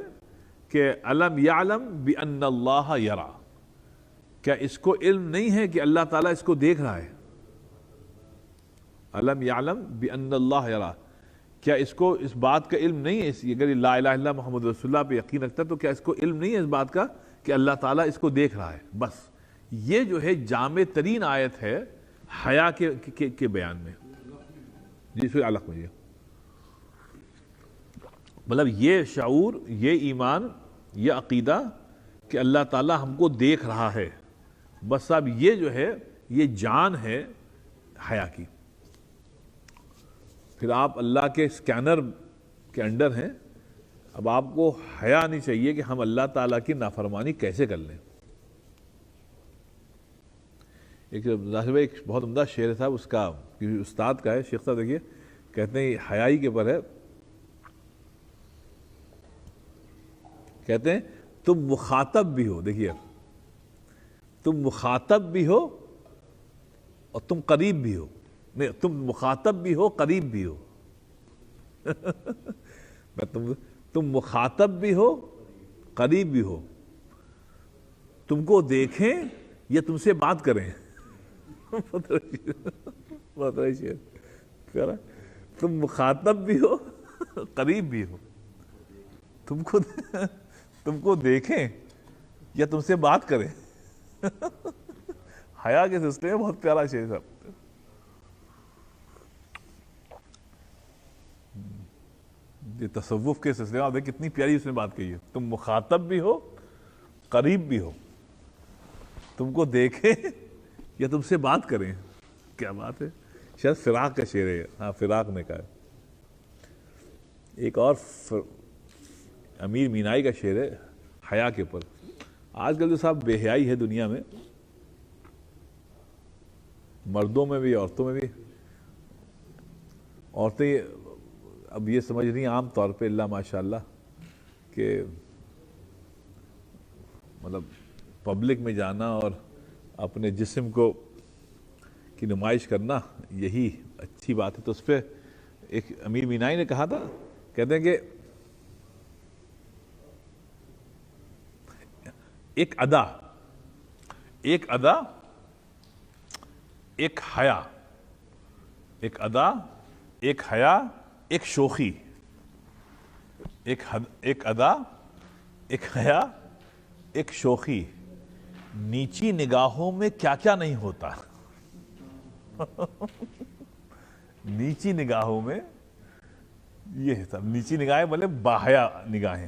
Speaker 1: کہ الم یعلم بان اللہ یرا, کیا اس کو علم نہیں ہے کہ اللہ تعالیٰ اس کو دیکھ رہا ہے. الم یعلم بان اللہ یرا, کیا اس کو اس بات کا علم نہیں ہے, اگر لا الہ الا محمد رسول اللہ پہ یقین رکھتا ہے تو کیا اس کو علم نہیں ہے اس بات کا کہ اللہ تعالیٰ اس کو دیکھ رہا ہے. بس یہ جو ہے جامع ترین آیت ہے حیا کے بیان میں. جی سورہ علق میں, مطلب یہ شعور, یہ ایمان, یہ عقیدہ کہ اللہ تعالیٰ ہم کو دیکھ رہا ہے, بس اب یہ جو ہے یہ جان ہے حیا کی. پھر آپ اللہ کے اسکینر کے انڈر ہیں, اب آپ کو حیا نہیں چاہیے کہ ہم اللہ تعالیٰ کی نافرمانی کیسے کر لیں. ایک بہت عمدہ شعر ہے صاحب, اس کا استاد کا ہے, شیخ صاحب دیکھیے کہتے ہیں حیائی کے اوپر ہے, کہتے ہیں تم مخاطب بھی ہو, دیکھیے تم مخاطب بھی ہو اور تم قریب بھی ہو, نہیں تم مخاطب بھی ہو قریب بھی ہو. تم مخاطب بھی ہو قریب بھی ہو, تم کو دیکھیں یا تم سے بات کریں. تم مخاطب بھی ہو قریب بھی ہو, تم کو دیکھیں یا تم سے بات کریں. حیا کے سلسلے میں بہت پیارا شعر صاحب. یہ تصوف کے سلسلے میں آپ دیکھیں کتنی پیاری اس نے بات کہی ہے. تم مخاطب بھی ہو قریب بھی ہو, تم کو دیکھیں یا تم سے بات کریں. کیا بات ہے, شاید فراق کا شعر ہے. ہاں فراق نے کہا. ایک اور امیر مینائی کا شعر ہے حیا کے اوپر. آج کل جو صاحب بے حیائی ہے دنیا میں, مردوں میں بھی عورتوں میں بھی. عورتیں اب یہ سمجھ رہی ہیں عام طور پہ اللہ ماشاء اللہ کہ مطلب پبلک میں جانا اور اپنے جسم کو کی نمائش کرنا یہی اچھی بات ہے. تو اس پہ ایک امیر مینائی نے کہا تھا, کہتے ہیں کہ ایک ادا ایک حیا، ایک ادا، ایک حیا، ایک شوخی، ایک ادا، ایک حیا، ایک شوخی، نیچی نگاہوں میں کیا کیا نہیں ہوتا نیچی نگاہوں میں یہ ہے سب، نیچی نگاہیں بولے باحیا نگاہیں،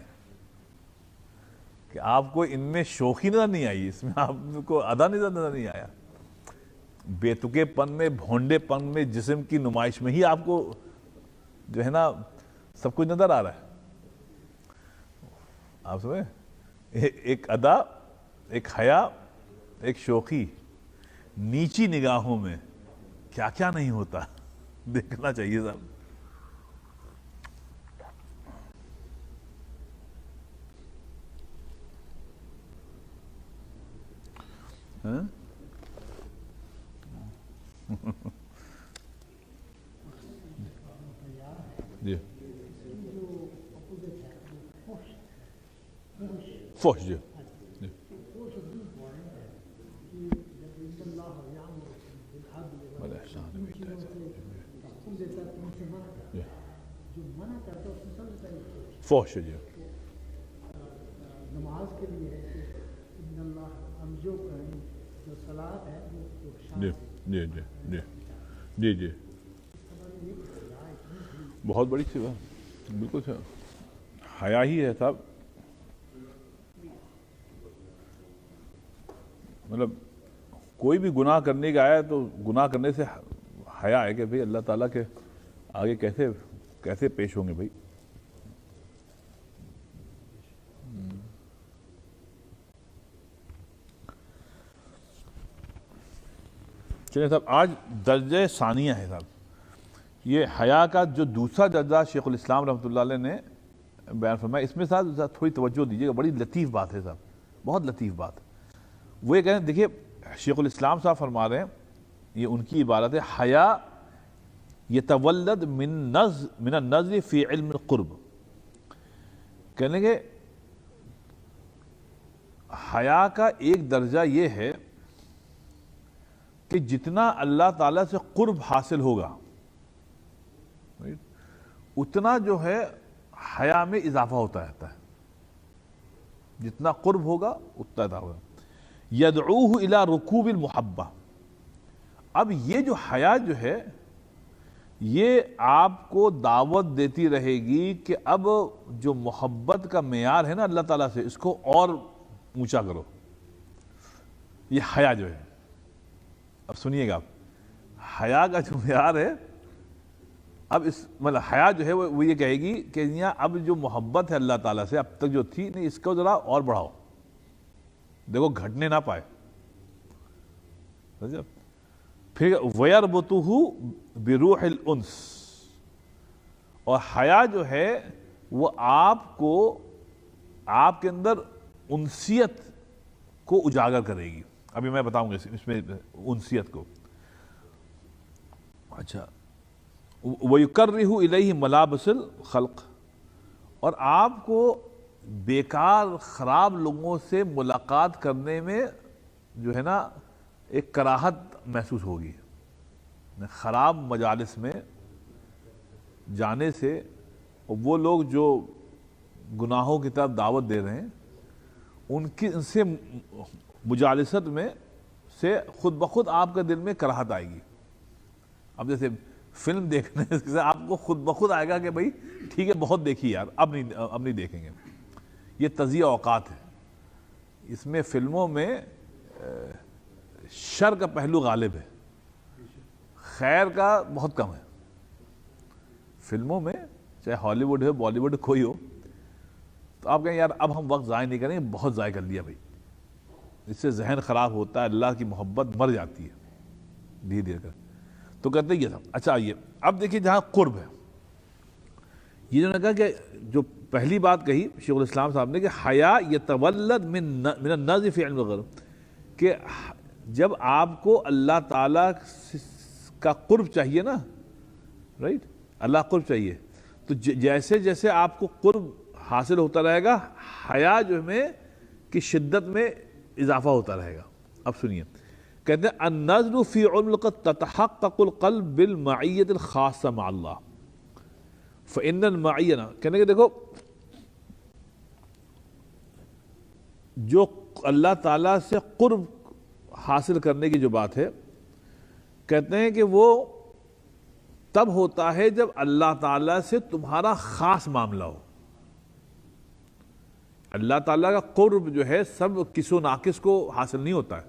Speaker 1: کہ آپ کو ان میں شوخی نظر نہیں آئی، اس میں آپ کو ادا نظر نہیں آیا، بےتکے پن میں، بھونڈے پن میں، جسم کی نمائش میں ہی آپ کو جو ہے نا سب کچھ نظر آ رہا ہے. آپ سمجھے؟ ایک ادا، ایک حیا، ایک شوخی، نیچی نگاہوں میں کیا کیا نہیں ہوتا، دیکھنا چاہیے صاحب. جی فوش جی فوش جی
Speaker 4: نماز کے لیے ہے کہ ان اللہ ہم جو کریں جو صلاۃ ہے وہ
Speaker 1: جی جی جی جی جی جی بہت بڑی سی بات، بالکل صحیح، حیا ہی ہے صاحب. مطلب کوئی بھی گناہ کرنے کا آیا تو گناہ کرنے سے حیا ہے کہ بھئی اللہ تعالیٰ کے آگے کیسے پیش ہوں گے بھائی. چلیے صاحب، آج درجہ ثانیہ ہے صاحب. یہ حیا کا جو دوسرا درجہ شیخ الاسلام رحمۃ اللہ علیہ نے بیان فرمایا، اس میں صاحب تھوڑی توجہ دیجیے گا، بڑی لطیف بات ہے صاحب، بہت لطیف بات. وہ یہ کہہ رہے ہیں، دیکھیے شیخ الاسلام صاحب فرما رہے ہیں، یہ ان کی عبارت ہے، حیا یتولد من النظر فی علم القرب. کہنے کہ حیا کا ایک درجہ یہ ہے کہ جتنا اللہ تعالیٰ سے قرب حاصل ہوگا اتنا جو ہے حیا میں اضافہ ہوتا رہتا ہے. جتنا قرب ہوگا اتنا اضافہ ہوگا. یدعوہ الی رکوب المحبہ. اب یہ جو حیا جو ہے یہ آپ کو دعوت دیتی رہے گی کہ اب جو محبت کا معیار ہے نا اللہ تعالیٰ سے، اس کو اور اونچا کرو. یہ حیا جو ہے، اب سنیے گا، حیا کا جو معیار ہے، اب اس مطلب حیا جو ہے وہ یہ کہے گی کہ اب جو محبت ہے اللہ تعالیٰ سے اب تک جو تھی، نہیں اس کو ذرا اور بڑھاؤ، دیکھو گھٹنے نہ پائے. پھر وَيَرْبُطُهُ بِرُوحِ الْأُنْسِ. اور حیا جو ہے وہ آپ کو، آپ کے اندر انسیت کو اجاگر کرے گی. ابھی میں بتاؤں گا اس میں انسیت کو. اچھا، وَيُكَرِّهُ إِلَيْهِ مَلَابِسَ الْخَلْقِ. اور آپ کو بیکار خراب لوگوں سے ملاقات کرنے میں جو ہے نا ایک کراہت محسوس ہوگی. خراب مجالس میں جانے سے، وہ لوگ جو گناہوں کی طرف دعوت دے رہے ہیں ان سے مجالست میں سے خود بخود آپ کے دل میں کراہت آئے گی. اب جیسے فلم دیکھنے سے آپ کو خود بخود آئے گا کہ بھائی ٹھیک ہے بہت دیکھی یار، اب نہیں دیکھیں گے. یہ تضییع اوقات ہے. اس میں فلموں میں شر کا پہلو غالب ہے، خیر کا بہت کم ہے. فلموں میں چاہے ہالی ووڈ ہو، بالی ووڈ کوئی ہو، تو آپ کہیں یار اب ہم وقت ضائع نہیں کریں گے، بہت ضائع کر لیا بھائی. اس سے ذہن خراب ہوتا ہے، اللہ کی محبت مر جاتی ہے دھیرے دھیرے کر. تو کہتے ہیں یہ سب. اچھا آئیے اب دیکھیے جہاں قرب ہے، یہ جو نے کہا کہ جو پہلی بات کہی شیخ الاسلام صاحب نے کہ حیا یتولد من النظر فی علم الغیب، کہ جب آپ کو اللہ تعالیٰ کا قرب چاہیے نا، رائٹ، اللہ قرب چاہیے، تو جیسے جیسے آپ کو قرب حاصل ہوتا رہے گا، حیا جو میں کی شدت میں اضافہ ہوتا رہے گا. اب سنیے، کہتے ہیں النظر فی عمق تتحقق القلب بالمعیت الخاصہ مع اللہ فإن المعیہ، کہنے کہ دیکھو جو اللہ تعالیٰ سے قرب حاصل کرنے کی جو بات ہے، کہتے ہیں کہ وہ تب ہوتا ہے جب اللہ تعالیٰ سے تمہارا خاص معاملہ ہو. اللہ تعالیٰ کا قرب جو ہے سب کس و ناقص کو حاصل نہیں ہوتا ہے.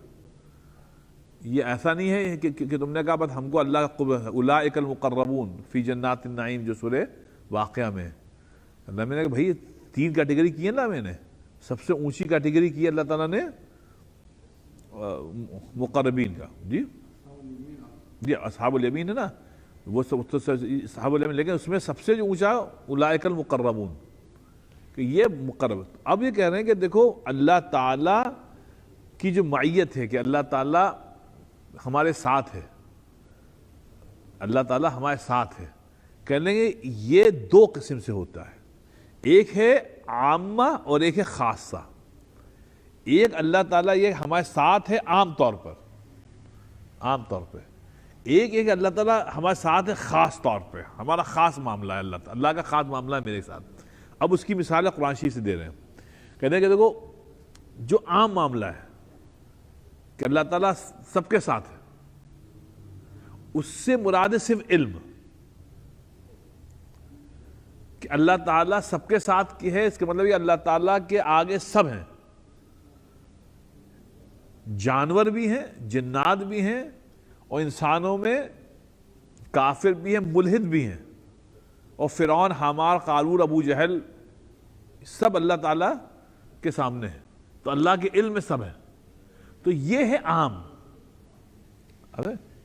Speaker 1: یہ ایسا نہیں ہے کہ تم نے کہا بس ہم کو اللہ کا قرب ہے. اولئک المقربون فی جنات النعیم جو سورہ واقعہ میں ہے. اللہ میں نے کہا بھائی 3 کیٹیگری کی ہے نا، میں نے سب سے اونچی کیٹیگری کی ہے اللہ تعالیٰ نے مقربین کا. جی اصحاب الیمین ہے نا، وہ اصحاب الیمین، لیکن اس میں سب سے جو اونچا اولئک المقربون، کہ یہ مقرب. اب یہ کہہ رہے ہیں کہ دیکھو اللہ تعالیٰ کی جو معیت ہے کہ اللہ تعالیٰ ہمارے ساتھ ہے، اللہ تعالیٰ ہمارے ساتھ ہے، کہنے گے یہ 2 قسم سے ہوتا ہے. ایک ہے عامہ اور ایک ہے خاصہ. ایک اللہ تعالیٰ یہ ہمارے ساتھ ہے عام طور پر، ایک اللہ تعالیٰ ہمارے ساتھ ہے خاص طور پہ، ہمارا خاص معاملہ ہے اللہ کا خاص معاملہ ہے میرے ساتھ. اب اس کی مثال قرآن شریف سے دے رہے ہیں. کہتے ہیں کہ دیکھو جو عام معاملہ ہے کہ اللہ تعالیٰ سب کے ساتھ ہے، اس سے مراد ہے صرف علم، کہ اللہ تعالیٰ سب کے ساتھ کی ہے. اس کا مطلب یہ اللہ تعالیٰ کے آگے سب ہیں، جانور بھی ہیں، جنات بھی ہیں، اور انسانوں میں کافر بھی ہیں، ملحد بھی ہیں، اور فرعون، حامان، قارون، ابو جہل سب اللہ تعالیٰ کے سامنے ہیں. تو اللہ کے علم میں سب ہیں. تو یہ ہے عام،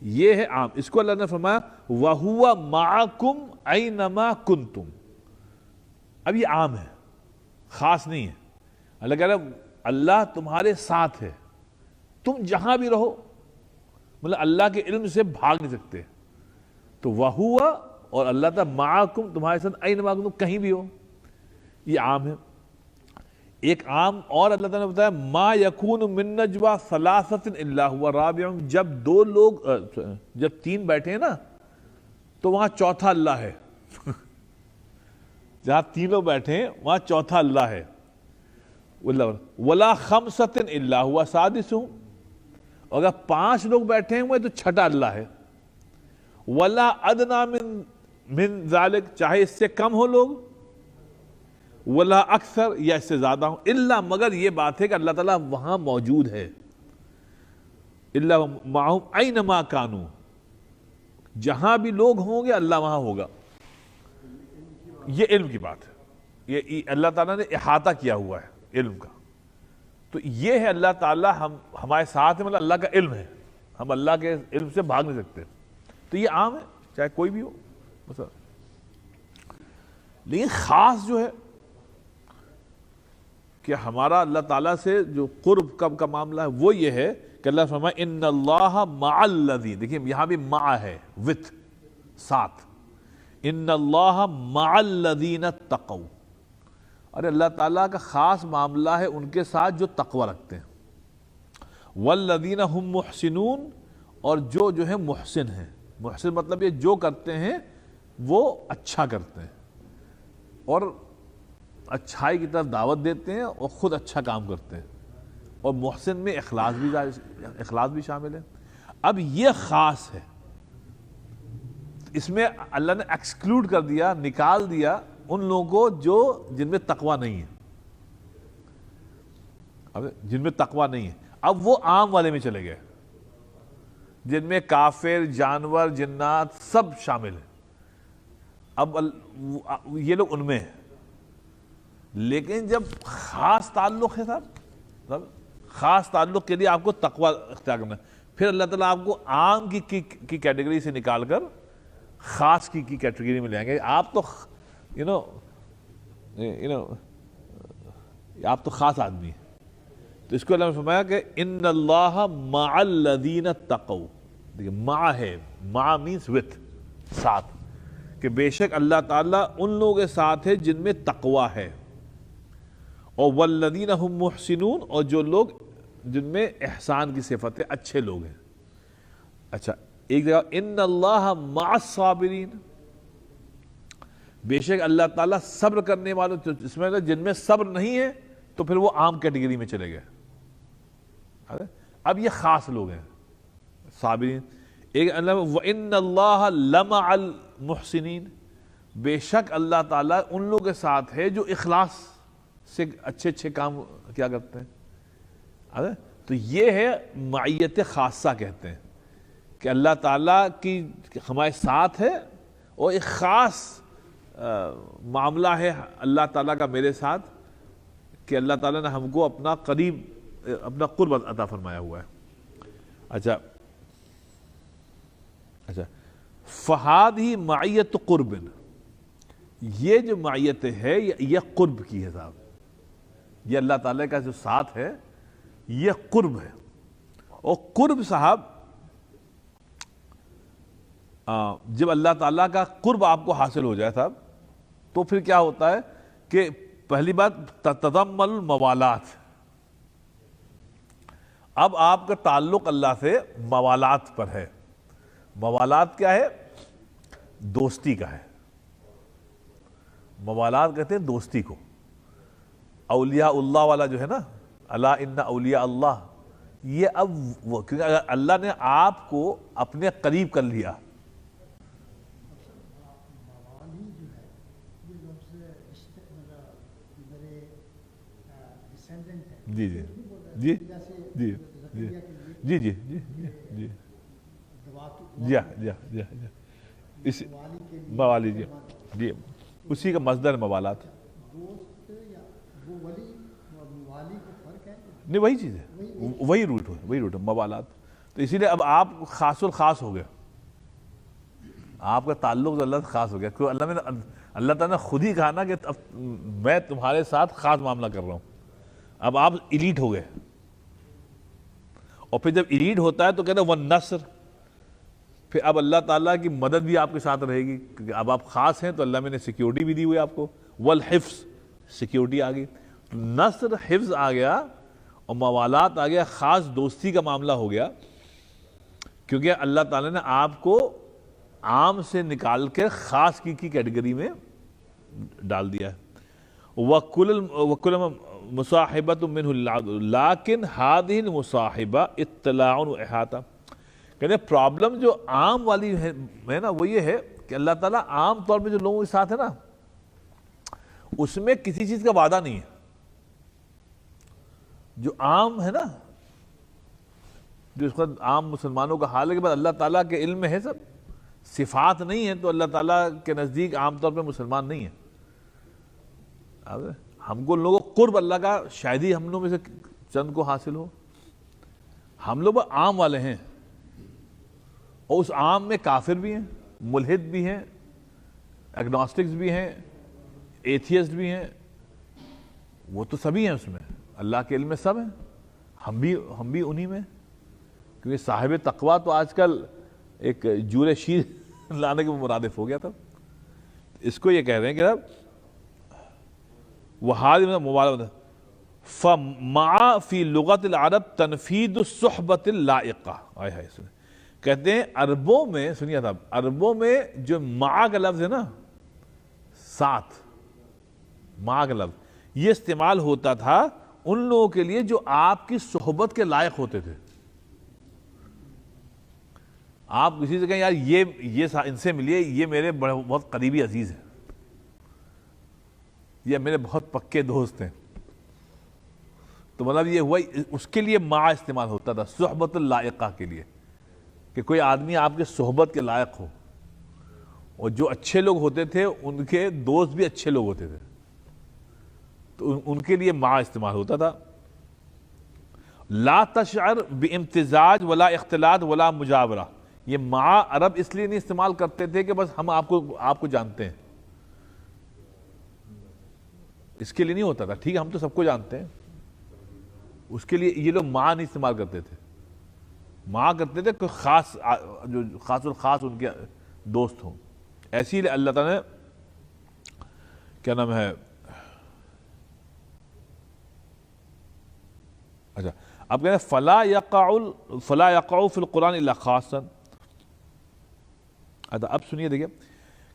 Speaker 1: یہ ہے عام. اس کو اللہ نے فرمایا وَهُوَ مَعَكُمْ أَيْنَمَا كُنْتُمْ. اب یہ عام ہے، خاص نہیں ہے. اللہ کہہ رہا ہے اللہ تمہارے ساتھ ہے، تم جہاں بھی رہو، مطلب اللہ کے علم سے بھاگ نہیں سکتے. تو وَهُوَ اور اللہ تعالیٰ مَعَكُمْ تمہارے ساتھ أَيْنَمَا كُنْتُمْ کہیں بھی ہو. یہ عام ہے. ایک عام اور اللہ تعالیٰ نے بتایا ما یکون من نجوا ثلاثۃ الا هو رابعهم. جب 2 لوگ جب 3 بیٹھے ہیں نا تو وہاں چوتھا اللہ ہے. جہاں 3 لوگ بیٹھے ہیں وہاں چوتھا اللہ ہے. ولا خمسۃ الا هو سادسهم. اگر 5 لوگ بیٹھے ہوئے تو چھٹا اللہ ہے. ولا ادنا من ذلک، چاہے اس سے کم ہو لوگ، ولا اکثر یا اس سے زیادہ ہوں، الا مگر یہ بات ہے کہ اللہ تعالیٰ وہاں موجود ہے. الا معهم اینما کانوا، جہاں بھی لوگ ہوں گے اللہ وہاں ہوگا. یہ علم کی بات ہے. یہ اللہ تعالیٰ نے احاطہ کیا ہوا ہے علم کا. تو یہ ہے اللہ تعالیٰ ہمارے ساتھ ہے، مطلب اللہ کا علم ہے، ہم اللہ کے علم سے بھاگ نہیں سکتے. تو یہ عام ہے چاہے کوئی بھی ہو. لیکن خاص جو ہے کہ ہمارا اللہ تعالیٰ سے جو قرب کا معاملہ ہے وہ یہ ہے کہ اللہ فرمائے ان اللہ مع الذین. دیکھیے یہاں بھی مع ہے، وتھ، ساتھ. ان اللہ مع الذین اتقوا. ارے اللہ تعالیٰ کا خاص معاملہ ہے ان کے ساتھ جو تقوی رکھتے ہیں. والذین هم محسنون، اور جو ہے محسن ہیں. محسن مطلب یہ جو کرتے ہیں وہ اچھا کرتے ہیں اور اچھائی کی طرف دعوت دیتے ہیں اور خود اچھا کام کرتے ہیں. اور محسن میں اخلاص بھی شامل ہے. اب یہ خاص ہے، اس میں اللہ نے ایکسکلوڈ کر دیا، نکال دیا ان لوگوں کو جن میں تقوی نہیں ہے. اب جن میں تقوی نہیں ہے، اب وہ عام والے میں چلے گئے جن میں کافر، جانور، جنات سب شامل ہیں. اب یہ لوگ ان میں ہیں. لیکن جب خاص تعلق ہے صاحب، خاص تعلق کے لیے آپ کو تقوی اختیار کرنا ہے. پھر اللہ تعالیٰ آپ کو عام کی کیٹیگری سے نکال کر خاص کی کیٹیگری میں لے آئیں گے. آپ تو آپ تو خاص آدمی ہیں. تو اس کو اللہ نے فرمایا کہ ان اللہ مع الذین اتقوا. دیکھیں مع ہے، مع مینس وتھ، ساتھ، کہ بے شک اللہ تعالیٰ ان لوگوں کے ساتھ ہے جن میں تقوی ہے. اور والذین هم محسنون، اور جو لوگ جن میں احسان کی صفت ہے، اچھے لوگ ہیں. اچھا ایک جگہ ان اللہ مع الصابرین، بے شک اللہ تعالیٰ صبر کرنے والوں، اس میں جن میں صبر نہیں ہے تو پھر وہ عام کیٹیگری میں چلے گئے. اب یہ خاص لوگ ہیں صابرین. ایک اللہ وَإِنَّ اللَّهَ لَمَعَ الْمُحْسِنِينَ، بے شک اللہ تعالیٰ ان لوگوں کے ساتھ ہے جو اخلاص سے اچھے اچھے کام کیا کرتے ہیں. تو یہ ہے معیت خاصہ کہتے ہیں کہ اللہ تعالیٰ کی ہمارے ساتھ ہے اور ایک خاص معاملہ ہے اللہ تعالیٰ کا میرے ساتھ کہ اللہ تعالیٰ نے ہم کو اپنا قریب اپنا قرب عطا فرمایا ہوا ہے. اچھا فہاد ہی معیت قرب، یہ جو معیت ہے یہ قرب کی ہے صاحب. یہ اللہ تعالیٰ کا جو ساتھ ہے یہ قرب ہے. اور قرب صاحب جب اللہ تعالیٰ کا قرب آپ کو حاصل ہو جائے صاحب تو پھر کیا ہوتا ہے کہ پہلی بات تتضمن الموالات، اب آپ کا تعلق اللہ سے موالات پر ہے. موالات کیا ہے؟ دوستی کا ہے. موالات کہتے ہیں دوستی کو. اولیاء اللہ والا جو ہے نا، الا ان اولیاء اللہ، یہ اب وہ کیونکہ اگر اللہ نے آپ کو اپنے قریب کر لیا.
Speaker 4: موالی جو ہے یہ لفظ میرے ڈسینڈنٹ ہے.
Speaker 1: جی جی جی جی جی جی جی جی جی جی جی اس موالی جی جی اسی کا مصدر موالات.
Speaker 4: دوست یا وہ ولی اور موالی کا فرق ہے؟
Speaker 1: نہیں وہی چیز ہے، وہی روٹ ہے موالات. تو اسی لیے اب آپ خاص الخاص ہو گئے، آپ کا تعلق جو اللہ سے خاص ہو گیا. کیونکہ اللہ تعالیٰ نے خود ہی کہا نا کہ اب میں تمہارے ساتھ خاص معاملہ کر رہا ہوں. اب آپ ایلیٹ ہو گئے. اور پھر جب ایلیٹ ہوتا ہے تو کہتے ہیں والنصر، پھر اب اللہ تعالیٰ کی مدد بھی آپ کے ساتھ رہے گی کیونکہ اب آپ خاص ہیں تو اللہ میں نے سیکیورٹی بھی دی ہوئی آپ کو. والحفظ، سیکیورٹی آ گئی. نصر حفظ آ گیا اور موالات آ گیا، خاص دوستی کا معاملہ ہو گیا کیونکہ اللہ تعالیٰ نے آپ کو عام سے نکال کے خاص کی کیٹیگری میں ڈال دیا ہے. وَكُلَّ مُصَاحِبَةٌ مِّنْهُ لَٰكِنْ هَٰذِهِ الْمُصَاحِبَةُ اطلاع وإحاطہ. کہتے ہیں پرابلم جو عام والی ہے نا وہ یہ ہے کہ اللہ تعالیٰ عام طور پہ جو لوگوں کے ساتھ ہے نا اس میں کسی چیز کا وعدہ نہیں ہے. جو عام ہے نا، جو اس وقت عام مسلمانوں کا حال ہے کہ اللہ تعالیٰ کے علم میں ہے سب صفات نہیں ہے تو اللہ تعالیٰ کے نزدیک عام طور پہ مسلمان نہیں ہے. ہم کو لوگوں کو قرب اللہ کا شاید ہی ہم لوگوں میں سے چند کو حاصل ہو. ہم لوگ عام والے ہیں اور اس عام میں کافر بھی ہیں، ملحد بھی ہیں، ایگنوسٹکس بھی ہیں، ایتھیسٹ بھی ہیں. وہ تو سبھی ہیں اس میں، اللہ کے علم میں سب ہیں. ہم بھی انہی میں. کیونکہ صاحب تقویٰ تو آج کل ایک جور شیر لانے کے مرادف ہو گیا تھا. اس کو یہ کہہ رہے ہیں کہ وَحَادِ مبالغہ فَمَعَ فِي لُغَةِ الْعَرَبِ تَنْفِيدُ الصُّحْبَةِ اللَّائِقَةِ. کہتے ہیں عربوں میں، سنیے صاحب، عربوں میں جو مع کا لفظ ہے نا، ساتھ، مع کا لفظ یہ استعمال ہوتا تھا ان لوگوں کے لیے جو آپ کی صحبت کے لائق ہوتے تھے. آپ کسی سے کہیں یار یہ ان سے ملیے، یہ میرے بہت قریبی عزیز ہیں، یہ میرے بہت پکے دوست ہیں، تو مطلب یہ ہوا اس کے لیے مع استعمال ہوتا تھا صحبت اللائقہ کے لیے کہ کوئی آدمی آپ کے صحبت کے لائق ہو. اور جو اچھے لوگ ہوتے تھے ان کے دوست بھی اچھے لوگ ہوتے تھے تو ان کے لیے مع استعمال ہوتا تھا. لا تشعر بامتزاج ولا اختلاط ولا مجاورہ. یہ مع عرب اس لیے نہیں استعمال کرتے تھے کہ بس ہم آپ کو جانتے ہیں، اس کے لیے نہیں ہوتا تھا. ٹھیک ہے ہم تو سب کو جانتے ہیں، اس کے لیے یہ لوگ مع نہیں استعمال کرتے تھے. مع کرتے تھے کوئی خاص جو خاص الخاص ان کے دوست ہوں. ایسی لیے اللہ تعالیٰ نے کیا نام ہے، اچھا اب کہتے ہیں فلا یقع فی القرآن الا خاصا. اب سنیے دیکھیے،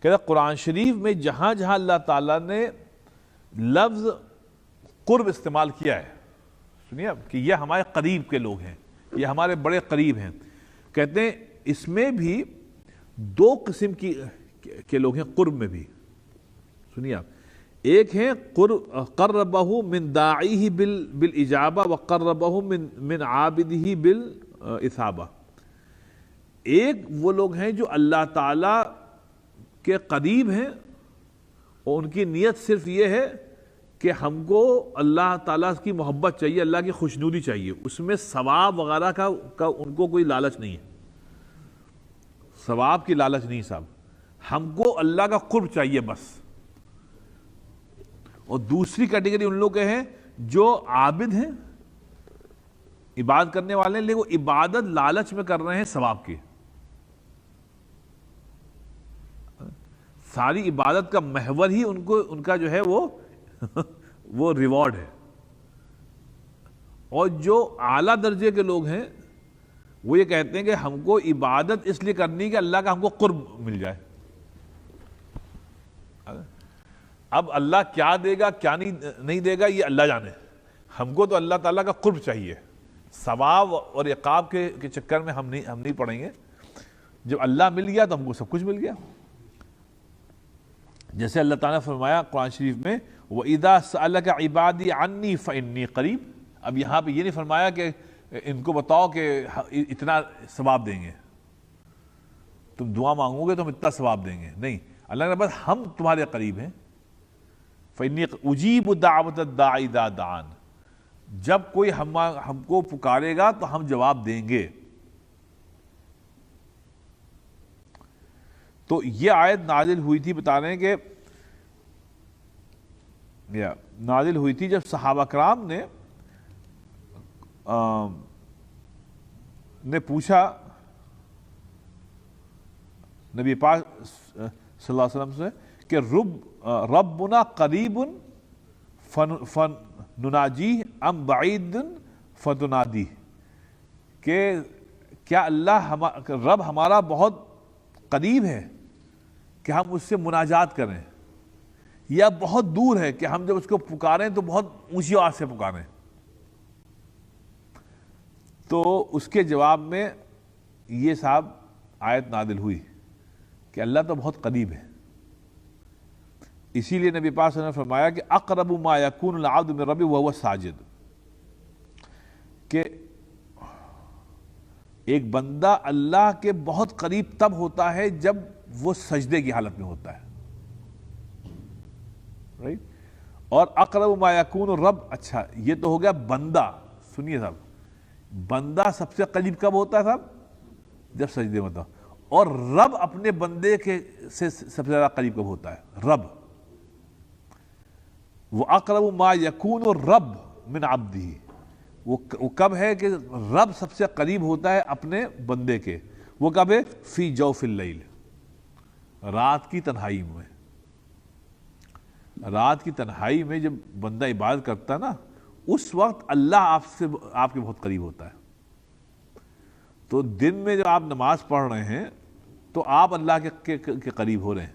Speaker 1: کہ قرآن شریف میں جہاں جہاں اللہ تعالیٰ نے لفظ قرب استعمال کیا ہے، سنیے اب، کہ یہ ہمارے قریب کے لوگ ہیں، یہ ہمارے بڑے قریب ہیں، کہتے ہیں اس میں بھی دو قسم کے لوگ ہیں قرب میں بھی. سنیے آپ، ایک ہیں قربہ من داعیہ بالاجابہ وقربہ من عابدہ بالاثابہ. ایک وہ لوگ ہیں جو اللہ تعالیٰ کے قریب ہیں اور ان کی نیت صرف یہ ہے کہ ہم کو اللہ تعالیٰ کی محبت چاہیے، اللہ کی خوشنودی چاہیے، اس میں ثواب وغیرہ کا ان کو کوئی لالچ نہیں ہے، ثواب کی لالچ نہیں صاحب، ہم کو اللہ کا قرب چاہیے بس. اور دوسری کیٹیگری ان لوگ کے ہیں جو عابد ہیں، عبادت کرنے والے ہیں، لیکن وہ عبادت لالچ میں کر رہے ہیں ثواب کی. ساری عبادت کا محور ہی ان کا جو ہے وہ ریوارڈ ہے. اور جو اعلیٰ درجے کے لوگ ہیں وہ یہ کہتے ہیں کہ ہم کو عبادت اس لیے کرنی کہ اللہ کا ہم کو قرب مل جائے. اب اللہ کیا دے گا کیا نہیں دے گا یہ اللہ جانے، ہم کو تو اللہ تعالیٰ کا قرب چاہیے. ثواب اور عقاب کے چکر میں ہم نہیں پڑیں گے. جب اللہ مل گیا تو ہم کو سب کچھ مل گیا. جیسے اللہ تعالیٰ نے فرمایا قرآن شریف میں وَإِذَا سَأَلَكَ عِبَادِي عَنِّي فَإِنِّي قَرِيب. اب یہاں پہ یہ نہیں فرمایا کہ ان کو بتاؤ کہ اتنا ثواب دیں گے، تم دعا مانگو گے تو ہم اتنا ثواب دیں گے، نہیں، اللہ نے بس ہم تمہارے قریب ہیں. فَإِنِّي أُجِيبُ دَعْوَةَ الدَّاعِ إِذَا دَعَانِ. جب کوئی ہم کو پکارے گا تو ہم جواب دیں گے. تو یہ آیت نازل ہوئی تھی، بتا رہے ہیں کہ نازل ہوئی تھی جب صحابہ کرام نے پوچھا نبی پاک صلی اللہ علیہ وسلم سے کہ ربنا قریب فنناجیہ ام بعید فتنادیہ، کہ کیا اللہ رب ہمارا بہت قریب ہے کہ ہم اس سے مناجات کریں، یا بہت دور ہے کہ ہم جب اس کو پکاریں تو بہت اونچی آواز سے پکاریں. تو اس کے جواب میں یہ صاحب آیت نازل ہوئی کہ اللہ تو بہت قریب ہے. اسی لیے نبی پاک صلی اللہ علیہ وسلم نے فرمایا کہ اقرب ما یکون العبد من ربہ وہو ساجد، کہ ایک بندہ اللہ کے بہت قریب تب ہوتا ہے جب وہ سجدے کی حالت میں ہوتا ہے. رائٹ. اور اقرب ما یکون الرب، اچھا یہ تو ہو گیا بندہ. سنیے صاحب، بندہ سب سے قریب کب ہوتا ہے صاحب؟ جب سجدے میں ہوتا. اور رب اپنے بندے کے سے سب سے زیادہ قریب کب ہوتا ہے؟ رب. وہ اقرب ما یکون الرب من عبدہ، وہ کب ہے کہ رب سب سے قریب ہوتا ہے اپنے بندے کے؟ وہ کب ہے؟ فی جوف اللیل، رات کی تنہائی میں. رات کی تنہائی میں جب بندہ عبادت کرتا ہے نا، اس وقت اللہ آپ کے بہت قریب ہوتا ہے. تو دن میں جب آپ نماز پڑھ رہے ہیں تو آپ اللہ کے قریب ہو رہے ہیں،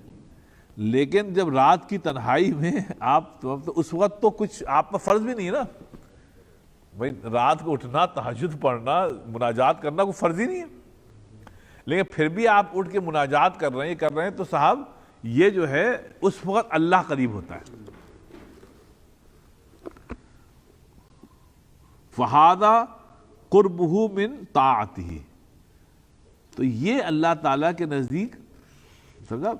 Speaker 1: لیکن جب رات کی تنہائی میں آپ تو اس وقت تو کچھ آپ پر فرض بھی نہیں ہے نا بھائی، رات کو اٹھنا، تہجد پڑھنا، مناجات کرنا کوئی فرض ہی نہیں ہے. لیکن پھر بھی آپ اٹھ کے مناجات کر رہے ہیں تو صاحب یہ جو ہے اس وقت اللہ قریب ہوتا ہے. فَهَذَا قُرْبُهُ مِن طَاعَتِهِ. تو یہ اللہ تعالیٰ کے نزدیک سمجھا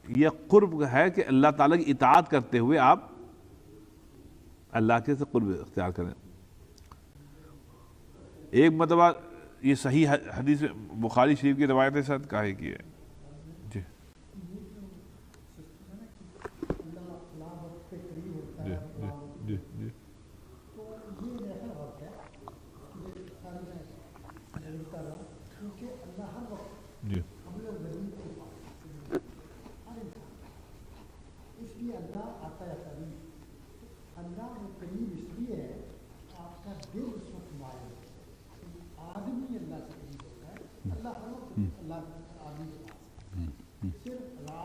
Speaker 1: یہ قرب ہے کہ اللہ تعالیٰ کی اطاعت کرتے ہوئے آپ اللہ کے سے قرب اختیار کریں. ایک مرتبہ یہ صحیح حدیث بخاری شریف کی روایت ساتھ کہا ہے کہ جی جی جی جی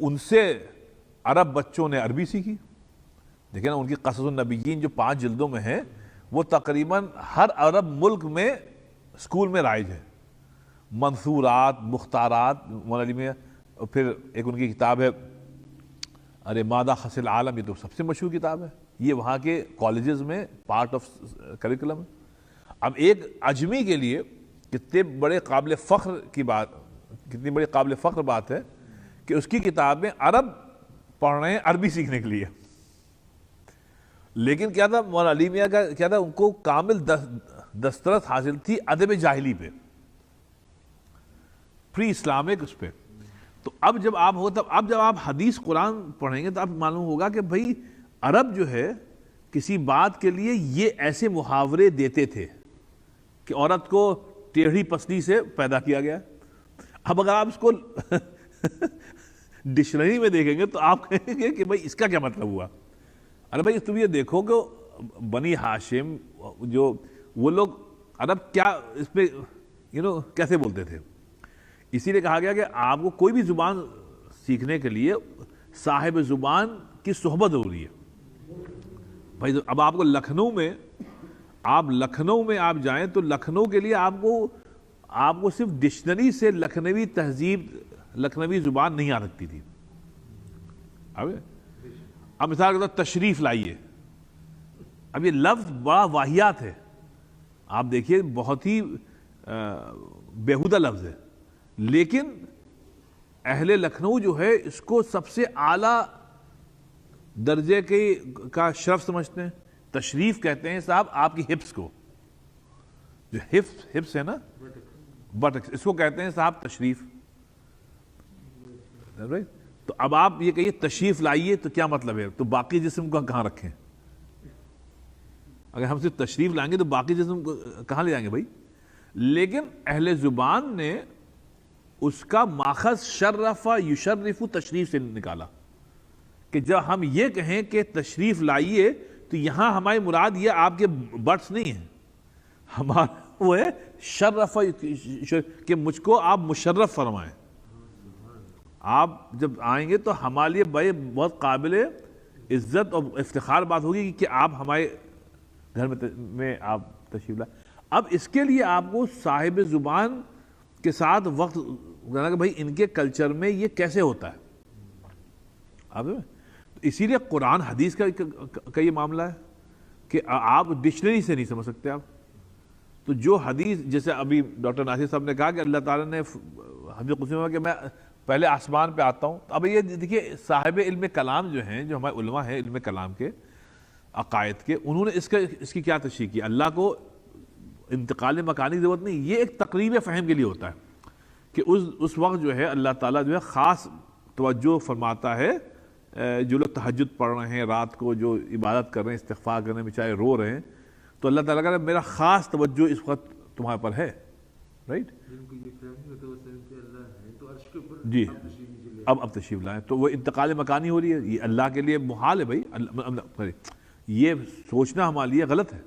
Speaker 1: ان سے عرب بچوں نے عربی سیکھی. دیکھیں نا ان کی قصص النبیین جو 5 جلدوں میں ہے وہ تقریباً ہر عرب ملک میں اسکول میں رائج ہے. منصورات، مختارات مولانا میں. اور پھر ایک ان کی کتاب ہے ارے مادہ خصل عالم، یہ تو سب سے مشہور کتاب ہے، یہ وہاں کے کالجز میں پارٹ آف کریکولم ہے. اب ایک اجمی کے لیے کتنے بڑے قابل فخر کی بات، کتنی بڑی قابل فخر بات ہے کہ اس کی کتابیں عرب پڑھ رہے ہیں عربی سیکھنے کے لیے. لیکن کیا تھا مولانا علی میاں کا، کیا تھا ان کو کامل دسترس حاصل تھی ادب جاہلی پہ، پری اسلامک اس پہ. تو اب جب آپ حدیث قرآن پڑھیں گے تو اب معلوم ہوگا کہ بھائی عرب جو ہے کسی بات کے لیے یہ ایسے محاورے دیتے تھے کہ عورت کو ٹیڑھی پسلی سے پیدا کیا گیا. اب اگر آپ اس کو ڈکشنری میں دیکھیں گے تو آپ کہیں گے کہ بھائی اس کا کیا مطلب ہوا. ارے بھائی تم یہ دیکھو کہ بنی ہاشم جو وہ لوگ عرب کیا اس پہ کیسے بولتے تھے. اسی لیے کہا گیا کہ آپ کو کوئی بھی زبان سیکھنے کے لیے صاحب زبان کی صحبت ضروری ہے. بھائی اب آپ کو لکھنؤ میں آپ جائیں تو لکھنؤ کے لیے آپ کو صرف ڈکشنری سے لکھنوی تہذیب، لکھنوی زبان نہیں آ سکتی تھی. اب مثال کے طور تشریف لائیے، اب یہ لفظ بڑا واہیات ہے، آپ دیکھیے بہت ہی بیہودہ لفظ ہے، لیکن اہل لکھنؤ جو ہے اس کو سب سے اعلیٰ درجے کا شرف سمجھتے ہیں. تشریف کہتے ہیں صاحب آپ کی ہپس کو، جو ہپس ہے نا، بٹکس، اس کو کہتے ہیں صاحب تشریف. تو اب آپ یہ کہیے تشریف لائیے تو کیا مطلب ہے؟ تو باقی جسم کو کہاں رکھیں؟ اگر ہم صرف تشریف لائیں گے تو باقی جسم کو کہاں لے جائیں گے بھائی؟ لیکن اہل زبان نے اس کا ماخذ شرف یشرف تشریف سے نکالا کہ جب ہم یہ کہیں کہ تشریف لائیے تو یہاں ہماری مراد یہ آپ کے بٹس نہیں ہیں، ہمارا وہ ہے شرف کہ مجھ کو آپ مشرف فرمائیں. آپ جب آئیں گے تو ہمارے لیے بہت قابل عزت اور افتخار بات ہوگی کہ آپ ہمارے گھر میں آپ تشریف لائیں. اب اس کے لیے آپ کو صاحب زبان کے ساتھ وقت کہ بھائی ان کے کلچر میں یہ کیسے ہوتا ہے. اب اسی لیے قرآن حدیث کا یہ معاملہ ہے کہ آپ ڈکشنری سے نہیں سمجھ سکتے. آپ تو جو حدیث، جیسے ابھی ڈاکٹر ناصر صاحب نے کہا کہ اللہ تعالیٰ نے حدیث قدسی میں کہ میں پہلے آسمان پہ آتا ہوں. اب یہ دیکھیے صاحب علم کلام جو ہیں، جو ہمارے علماء ہیں علم کلام کے، عقائد کے، انہوں نے اس کی کیا تشریح کی؟ اللہ کو انتقال مکانی کی ضرورت نہیں، یہ ایک تقریب فہم کے لیے ہوتا ہے کہ اس وقت جو ہے اللہ تعالیٰ جو ہے خاص توجہ فرماتا ہے. جو لوگ تہجد پڑھ رہے ہیں رات کو، جو عبادت کر رہے ہیں، استغفار کر رہے ہیں، بچارے رو رہے ہیں، تو اللہ تعالیٰ کا میرا خاص توجہ اس وقت تمہارے پر ہے. رائٹ جی، اب تشریف لائیں. تو وہ انتقال مکانی ہو رہی ہے، یہ اللہ کے لیے محال ہے بھائی. یہ سوچنا ہمارے لیے غلط ہے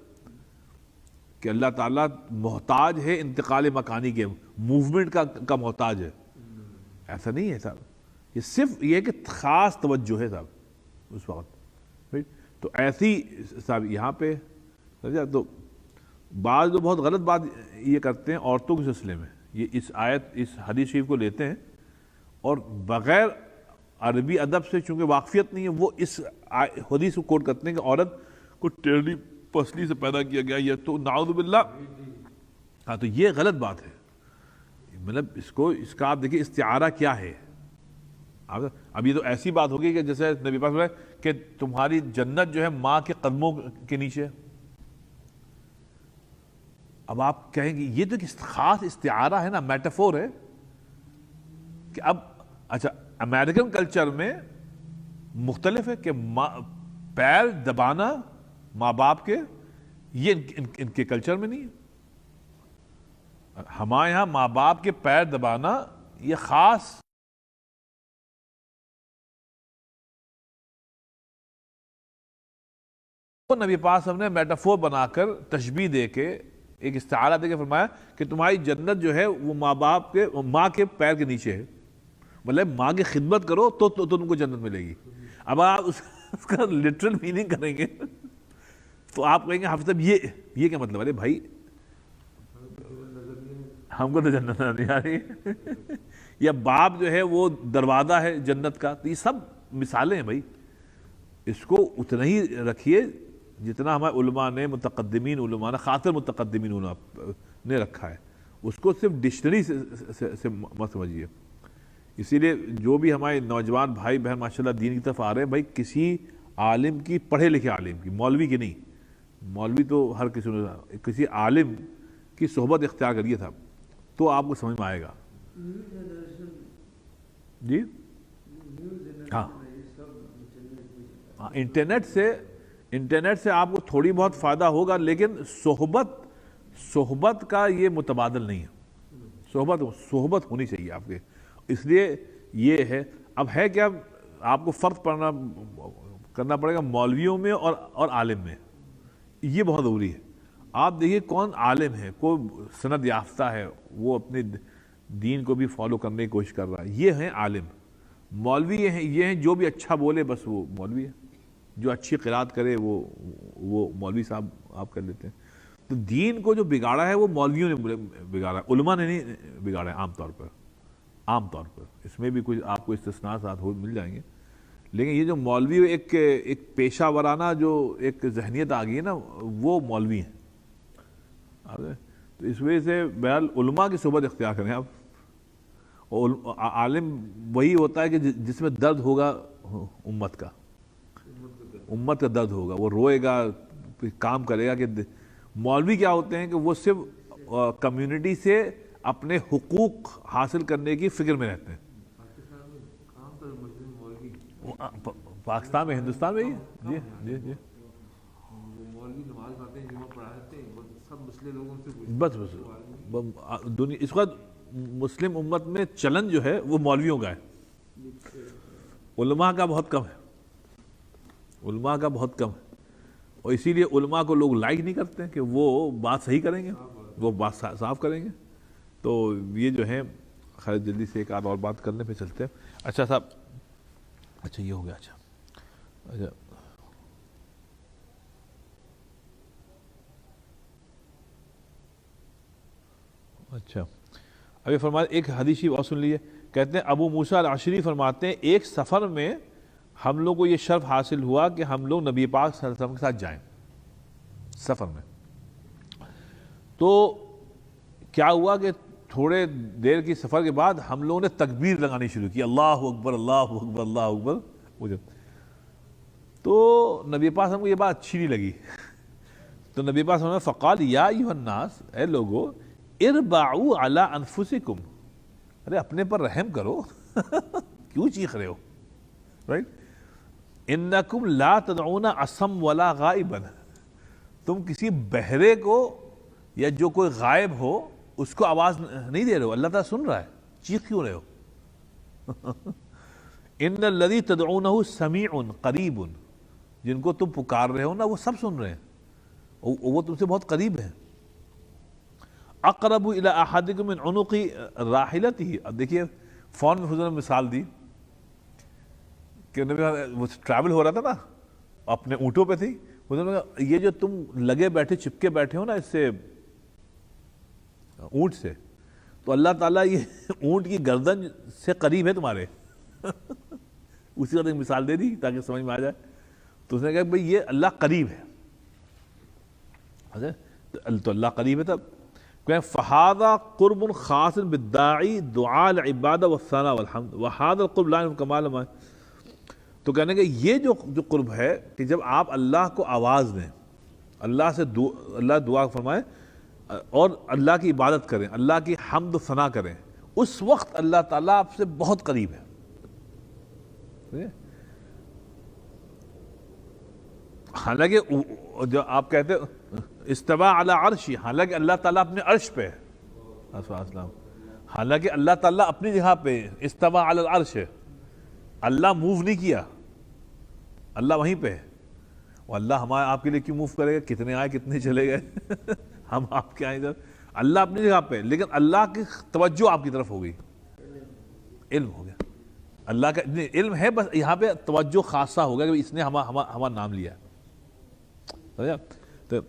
Speaker 1: کہ اللہ تعالیٰ محتاج ہے انتقال مکانی کے، موومنٹ کا محتاج ہے. ایسا نہیں ہے صاحب، یہ صرف یہ کہ خاص توجہ ہے صاحب اس وقت. تو ایسی صاحب یہاں پہ تو بعض جو بہت غلط بات یہ کرتے ہیں عورتوں کے سلسلے میں، یہ اس آیت، اس حدیث شریف کو لیتے ہیں اور بغیر عربی ادب سے چونکہ واقفیت نہیں ہے، وہ اس حدیث کو کوٹ کرتے ہیں کہ عورت کو ٹیڑھی پسلی سے پیدا کیا گیا، یہ تو نعوذ باللہ. ہاں تو یہ غلط بات ہے. مطلب اس کا آپ دیکھیں استعارہ کیا ہے. اب یہ تو ایسی بات ہوگی کہ جیسے نبی پاک صلی اللہ علیہ وسلم کہ تمہاری جنت جو ہے ماں کے قدموں کے نیچے. اب آپ کہیں گے یہ تو ایک خاص استعارہ ہے نا، میٹافور ہے کہ اب اچھا امریکن کلچر میں مختلف ہے کہ پیر دبانا ماں باپ کے، یہ ان کے کلچر میں نہیں ہے. ہمارے یہاں ماں باپ کے پیر دبانا یہ خاص نبی پاک صلی اللہ علیہ وسلم نے میٹافور بنا کر تشبیہ دے کے ایک استعارہ دے کے فرمایا کہ تمہاری جنت جو ہے وہ ماں کے پیر کے نیچے ہے. مطلب ماں کی خدمت کرو تو تم کو جنت ملے گی. اب آپ اس کا لٹرل میننگ کریں گے تو آپ کہیں گے حافظ صاحب یہ کیا مطلب؟ ارے بھائی ہم کو تو جنت نہیں آ رہی یا باپ جو ہے وہ دروازہ ہے جنت کا. تو یہ سب مثالیں ہیں بھائی, اس کو اتنا ہی رکھیے جتنا ہمارے علماء نے, متقدمین علماء نے, خاطر متقدمین علماء نے رکھا ہے. اس کو صرف ڈکشنری سے مت سمجھیے. اسی لیے جو بھی ہمارے نوجوان بھائی بہن ماشاءاللہ دین کی طرف آ رہے ہیں, بھائی کسی عالم کی, پڑھے لکھے عالم کی, مولوی کی نہیں, مولوی تو ہر کسی نے, کسی عالم کی صحبت اختیار کریے تھا تو آپ کو سمجھ میں آئے گا. جی ہاں, انٹرنیٹ سے آپ کو تھوڑی بہت فائدہ ہوگا, لیکن صحبت کا یہ متبادل نہیں ہے. صحبت ہونی چاہیے آپ کے. اس لیے یہ ہے. اب ہے کیا, آپ کو فرق کرنا پڑے گا مولویوں میں اور عالم میں. یہ بہت ضروری ہے. آپ دیکھیے کون عالم ہے, کوئی سند یافتہ ہے, وہ اپنے دین کو بھی فالو کرنے کی کوشش کر رہا ہے, یہ ہیں عالم. مولوی یہ ہیں جو بھی اچھا بولے بس وہ مولوی ہے, جو اچھی قرات کرے وہ مولوی صاحب آپ کر لیتے ہیں. تو دین کو جو بگاڑا ہے وہ مولویوں نے بگاڑا ہے, علماء نے نہیں بگاڑا ہے. عام طور پر اس میں بھی کچھ آپ کو استثناءات مل جائیں گے, لیکن یہ جو مولوی ایک پیشہ ورانہ جو ایک ذہنیت آ گئی ہے نا, وہ مولوی ہیں. تو اس وجہ سے بہرحال علماء کی صحبت اختیار کریں آپ. اور عالم وہی ہوتا ہے کہ جس میں درد ہوگا امت کا درد ہوگا, وہ روئے گا, کام کرے گا. کہ مولوی کیا ہوتے ہیں کہ وہ صرف کمیونٹی سے اپنے حقوق حاصل کرنے کی فکر میں رہتے ہیں. پاکستان میں, ہندوستان میں ہی جی بس دنیا اس وقت مسلم امت میں چلن جو ہے وہ مولویوں کا ہے, علماء کا بہت کم ہے. اور اسی لیے علماء کو لوگ لائک نہیں کرتے کہ وہ بات صحیح کریں گے, وہ بات صاف کریں گے. تو یہ جو ہے خیر جلدی سے ایک آدھ اور بات کرنے پہ چلتے ہیں. اچھا صاحب, اچھا یہ ہو گیا. اچھا ابھی فرماتے ایک حدیثی اور سن لیجیے. کہتے ہیں ابو موسیٰ الاشعری فرماتے ہیں ایک سفر میں ہم لوگ کو یہ شرف حاصل ہوا کہ ہم لوگ نبی پاک صلی اللہ علیہ وسلم کے ساتھ جائیں سفر میں. تو کیا ہوا کہ تھوڑے دیر کی سفر کے بعد ہم لوگوں نے تکبیر لگانی شروع کی, اللہ اکبر اللہ اکبر اللہ اکبر. تو نبی پاک صلی اللہ علیہ وسلم کو یہ بات اچھی نہیں لگی. تو نبی پاک صلی اللہ علیہ وسلم فقال یا ایھا الناس, اے لوگو, اربعوا علی انفسکم, ارے اپنے پر رحم کرو, کیوں چیخ رہے ہو, رائٹ. انکم لا تدعون اصم ولا غائبا, تم کسی بہرے کو یا جو کوئی غائب ہو اس کو آواز نہیں دے رہے ہو, اللہ تعالیٰ سن رہا ہے, چیخ کیوں رہے ہو. ان الذی تدعونہ سمیع قریب, جن کو تم پکار رہے ہو نا وہ سب سن رہے ہیں, وہ تم سے بہت قریب ہیں. اقرب الی احدکم من عنق راحلتہ, اب دیکھیے فون میں حضور نے مثال دی کہ وہ ٹریول ہو رہا تھا نا, اپنے اونٹوں پہ تھی. حضور نے کہا یہ جو تم لگے بیٹھے چپکے بیٹھے ہو نا اس سے اونٹ سے, تو اللہ تعالیٰ یہ اونٹ کی گردن سے قریب ہے تمہارے. اسی وقت ایک مثال دے دی تاکہ سمجھ میں آ جائے. تو اس نے کہا بھائی یہ اللہ قریب ہے, تو اللہ قریب ہے. تب فہذا قرب خاص بالداعی دعاء العبادہ والثناء والحمد وہذا القرب لا کمال ما. تو کہنے کہ یہ جو قرب ہے کہ جب آپ اللہ کو آواز دیں, اللہ سے اللہ دعا فرمائے اور اللہ کی عبادت کریں, اللہ کی حمد و ثنا کریں, اس وقت اللہ تعالیٰ آپ سے بہت قریب ہے. حالانکہ جو آپ کہتے استوا علی عرشی, حالانکہ اللہ تعالیٰ اپنے عرش پہ ہے, حالانکہ اللہ تعالیٰ اپنی جگہ پہ استوا علی العرش ہے, اللہ موو نہیں کیا, اللہ وہیں پہ ہے. اور اللہ ہمارے آپ کے لیے کیوں موو کرے گا, کتنے آئے کتنے چلے گئے, ہم آپ کے آئیں ادھر, اللہ اپنی جگہ پہ, لیکن اللہ کی توجہ آپ کی طرف ہو گئی, علم ہو گیا. اللہ کا علم ہے، بس یہاں پہ توجہ خاصہ ہوگا کہ اس نے ہمارا نام لیا. تو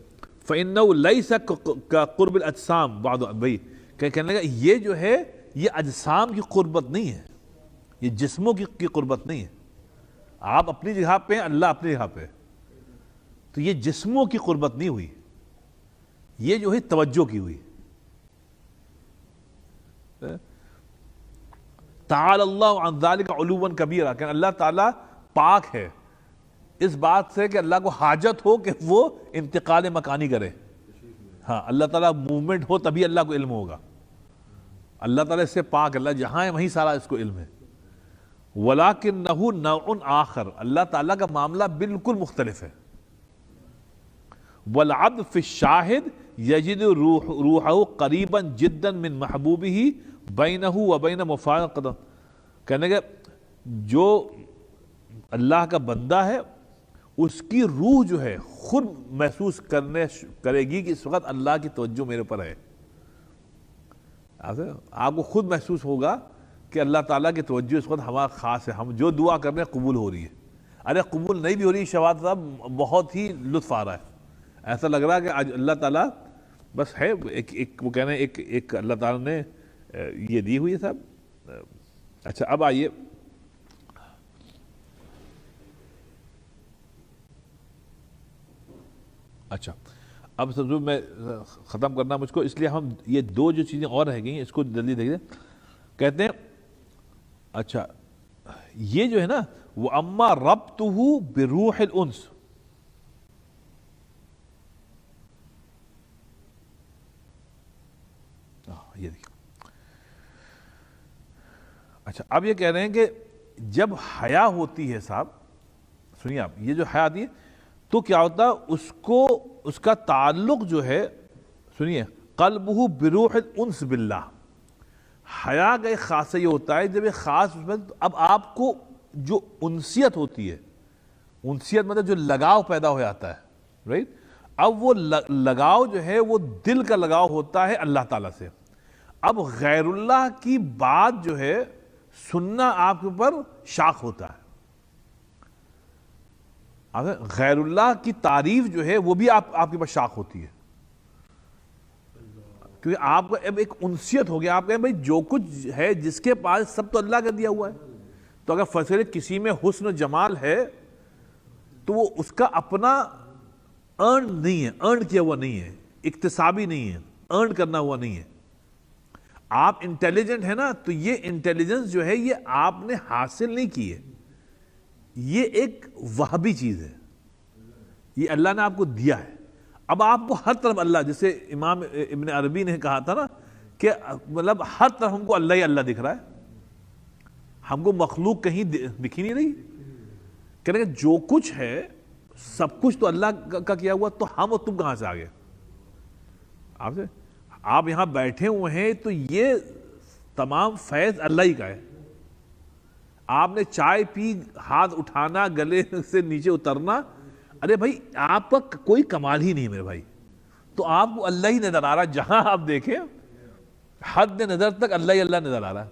Speaker 1: فَإِنَّهُ لَيْسَ كَقُرْبِ الْأَجْسَامِ بعد بھائی کہنے لگا یہ جو ہے یہ اجسام کی قربت نہیں ہے، یہ جسموں کی قربت نہیں ہے. آپ اپنی جگہ پہ ہیں، اللہ اپنی جگہ پہ، تو یہ جسموں کی قربت نہیں ہوئی، یہ جو ہے توجہ کی ہوئی. تعالی اللہ عن ذلک علوا کبیرا، کہ اللہ تعالیٰ پاک ہے اس بات سے کہ اللہ کو حاجت ہو کہ وہ انتقال مکانی کرے. ہاں اللہ تعالیٰ موومنٹ ہو تبھی اللہ کو علم ہوگا. اللہ تعالیٰ اس سے پاک، اللہ جہاں ہے وہیں سارا اس کو علم ہے. وَلَكِنَّهُ نَوْعٌ آخر، اللہ تعالیٰ کا معاملہ بالکل مختلف ہے. وَالْعَبْدُ فِي الشَّاهِدِ يَجِدُ رُوحَهُ قَرِيبًا جِدًّا مِّن مَحْبُوبِهِ بَيْنَهُ وَبَيْنَ مُفَارَقَةٍ، کہنے کہ جو اللہ کا بندہ ہے اس کی روح جو ہے خود محسوس کرے گی کہ اس وقت اللہ کی توجہ میرے پر ہے. آپ کو خود محسوس ہوگا کہ اللہ تعالیٰ کی توجہ اس وقت ہمارا خاص ہے، ہم جو دعا کر رہے ہیں قبول ہو رہی ہے. ارے قبول نہیں بھی ہو رہی شہباز صاحب بہت ہی لطف آ رہا ہے، ایسا لگ رہا ہے کہ آج اللہ تعالیٰ بس ہے ایک وہ کہنے ایک اللہ تعالیٰ نے یہ دی ہوئی ہے صاحب. اچھا اب آئیے اچھا اب سب میں ختم کرنا مجھ کو، اس لیے ہم یہ دو جو چیزیں اور رہ گئی ہیں اس کو جلدی دیکھ دیں. کہتے ہیں اچھا یہ جو ہے نا وہ اما ربطہ بروح الانس، یہ دیکھیں. اچھا اب یہ کہہ رہے ہیں کہ جب حیا ہوتی ہے صاحب سنیے آپ، یہ جو حیا آتی ہے تو کیا ہوتا ہے اس کا تعلق جو ہے سنیے قلبہ بروح الانس باللہ. حیا کا ایک خاصہ یہ ہوتا ہے جب ایک خاص اب آپ کو جو انسیت ہوتی ہے، انسیت مطلب جو لگاؤ پیدا ہو جاتا ہے رائٹ. اب وہ لگاؤ جو ہے وہ دل کا لگاؤ ہوتا ہے اللہ تعالیٰ سے. اب غیر اللہ کی بات جو ہے سننا آپ کے اوپر شاق ہوتا ہے. غیر اللہ کی تعریف جو ہے وہ بھی آپ کے پاس شاق ہوتی ہے، کیونکہ آپ کو اب ایک انسیت ہو گیا. آپ کہیں بھائی جو کچھ ہے جس کے پاس سب تو اللہ کا دیا ہوا ہے. تو اگر فضل کسی میں حسن و جمال ہے تو وہ اس کا اپنا ارن نہیں ہے، ارن کیا ہوا نہیں ہے، اکتسابی نہیں ہے، ارن کرنا ہوا نہیں ہے. آپ انٹیلیجنٹ ہے نا تو یہ انٹیلیجنس جو ہے یہ آپ نے حاصل نہیں کی ہے، یہ ایک وہبی چیز ہے، یہ اللہ نے آپ کو دیا ہے. اب آپ کو ہر طرف اللہ، جیسے امام ابن عربی نے کہا تھا نا کہ مطلب ہر طرف ہم کو اللہ ہی اللہ دکھ رہا ہے، ہم کو مخلوق کہیں دکھی نہیں رہی. کہنے کہ جو کچھ ہے سب کچھ تو اللہ کا کیا ہوا، تو ہم اور تم کہاں سے آ گئے؟ آپ یہاں بیٹھے ہوئے ہیں تو یہ تمام فیض اللہ ہی کا ہے. آپ نے چائے پی، ہاتھ اٹھانا، گلے سے نیچے اترنا، ارے بھائی آپ کا کوئی کمال ہی نہیں میرے بھائی. تو آپ کو اللہ ہی نظر آ رہا ہے، جہاں آپ دیکھیں حد نظر تک اللہ ہی اللہ نظر آ رہا ہے.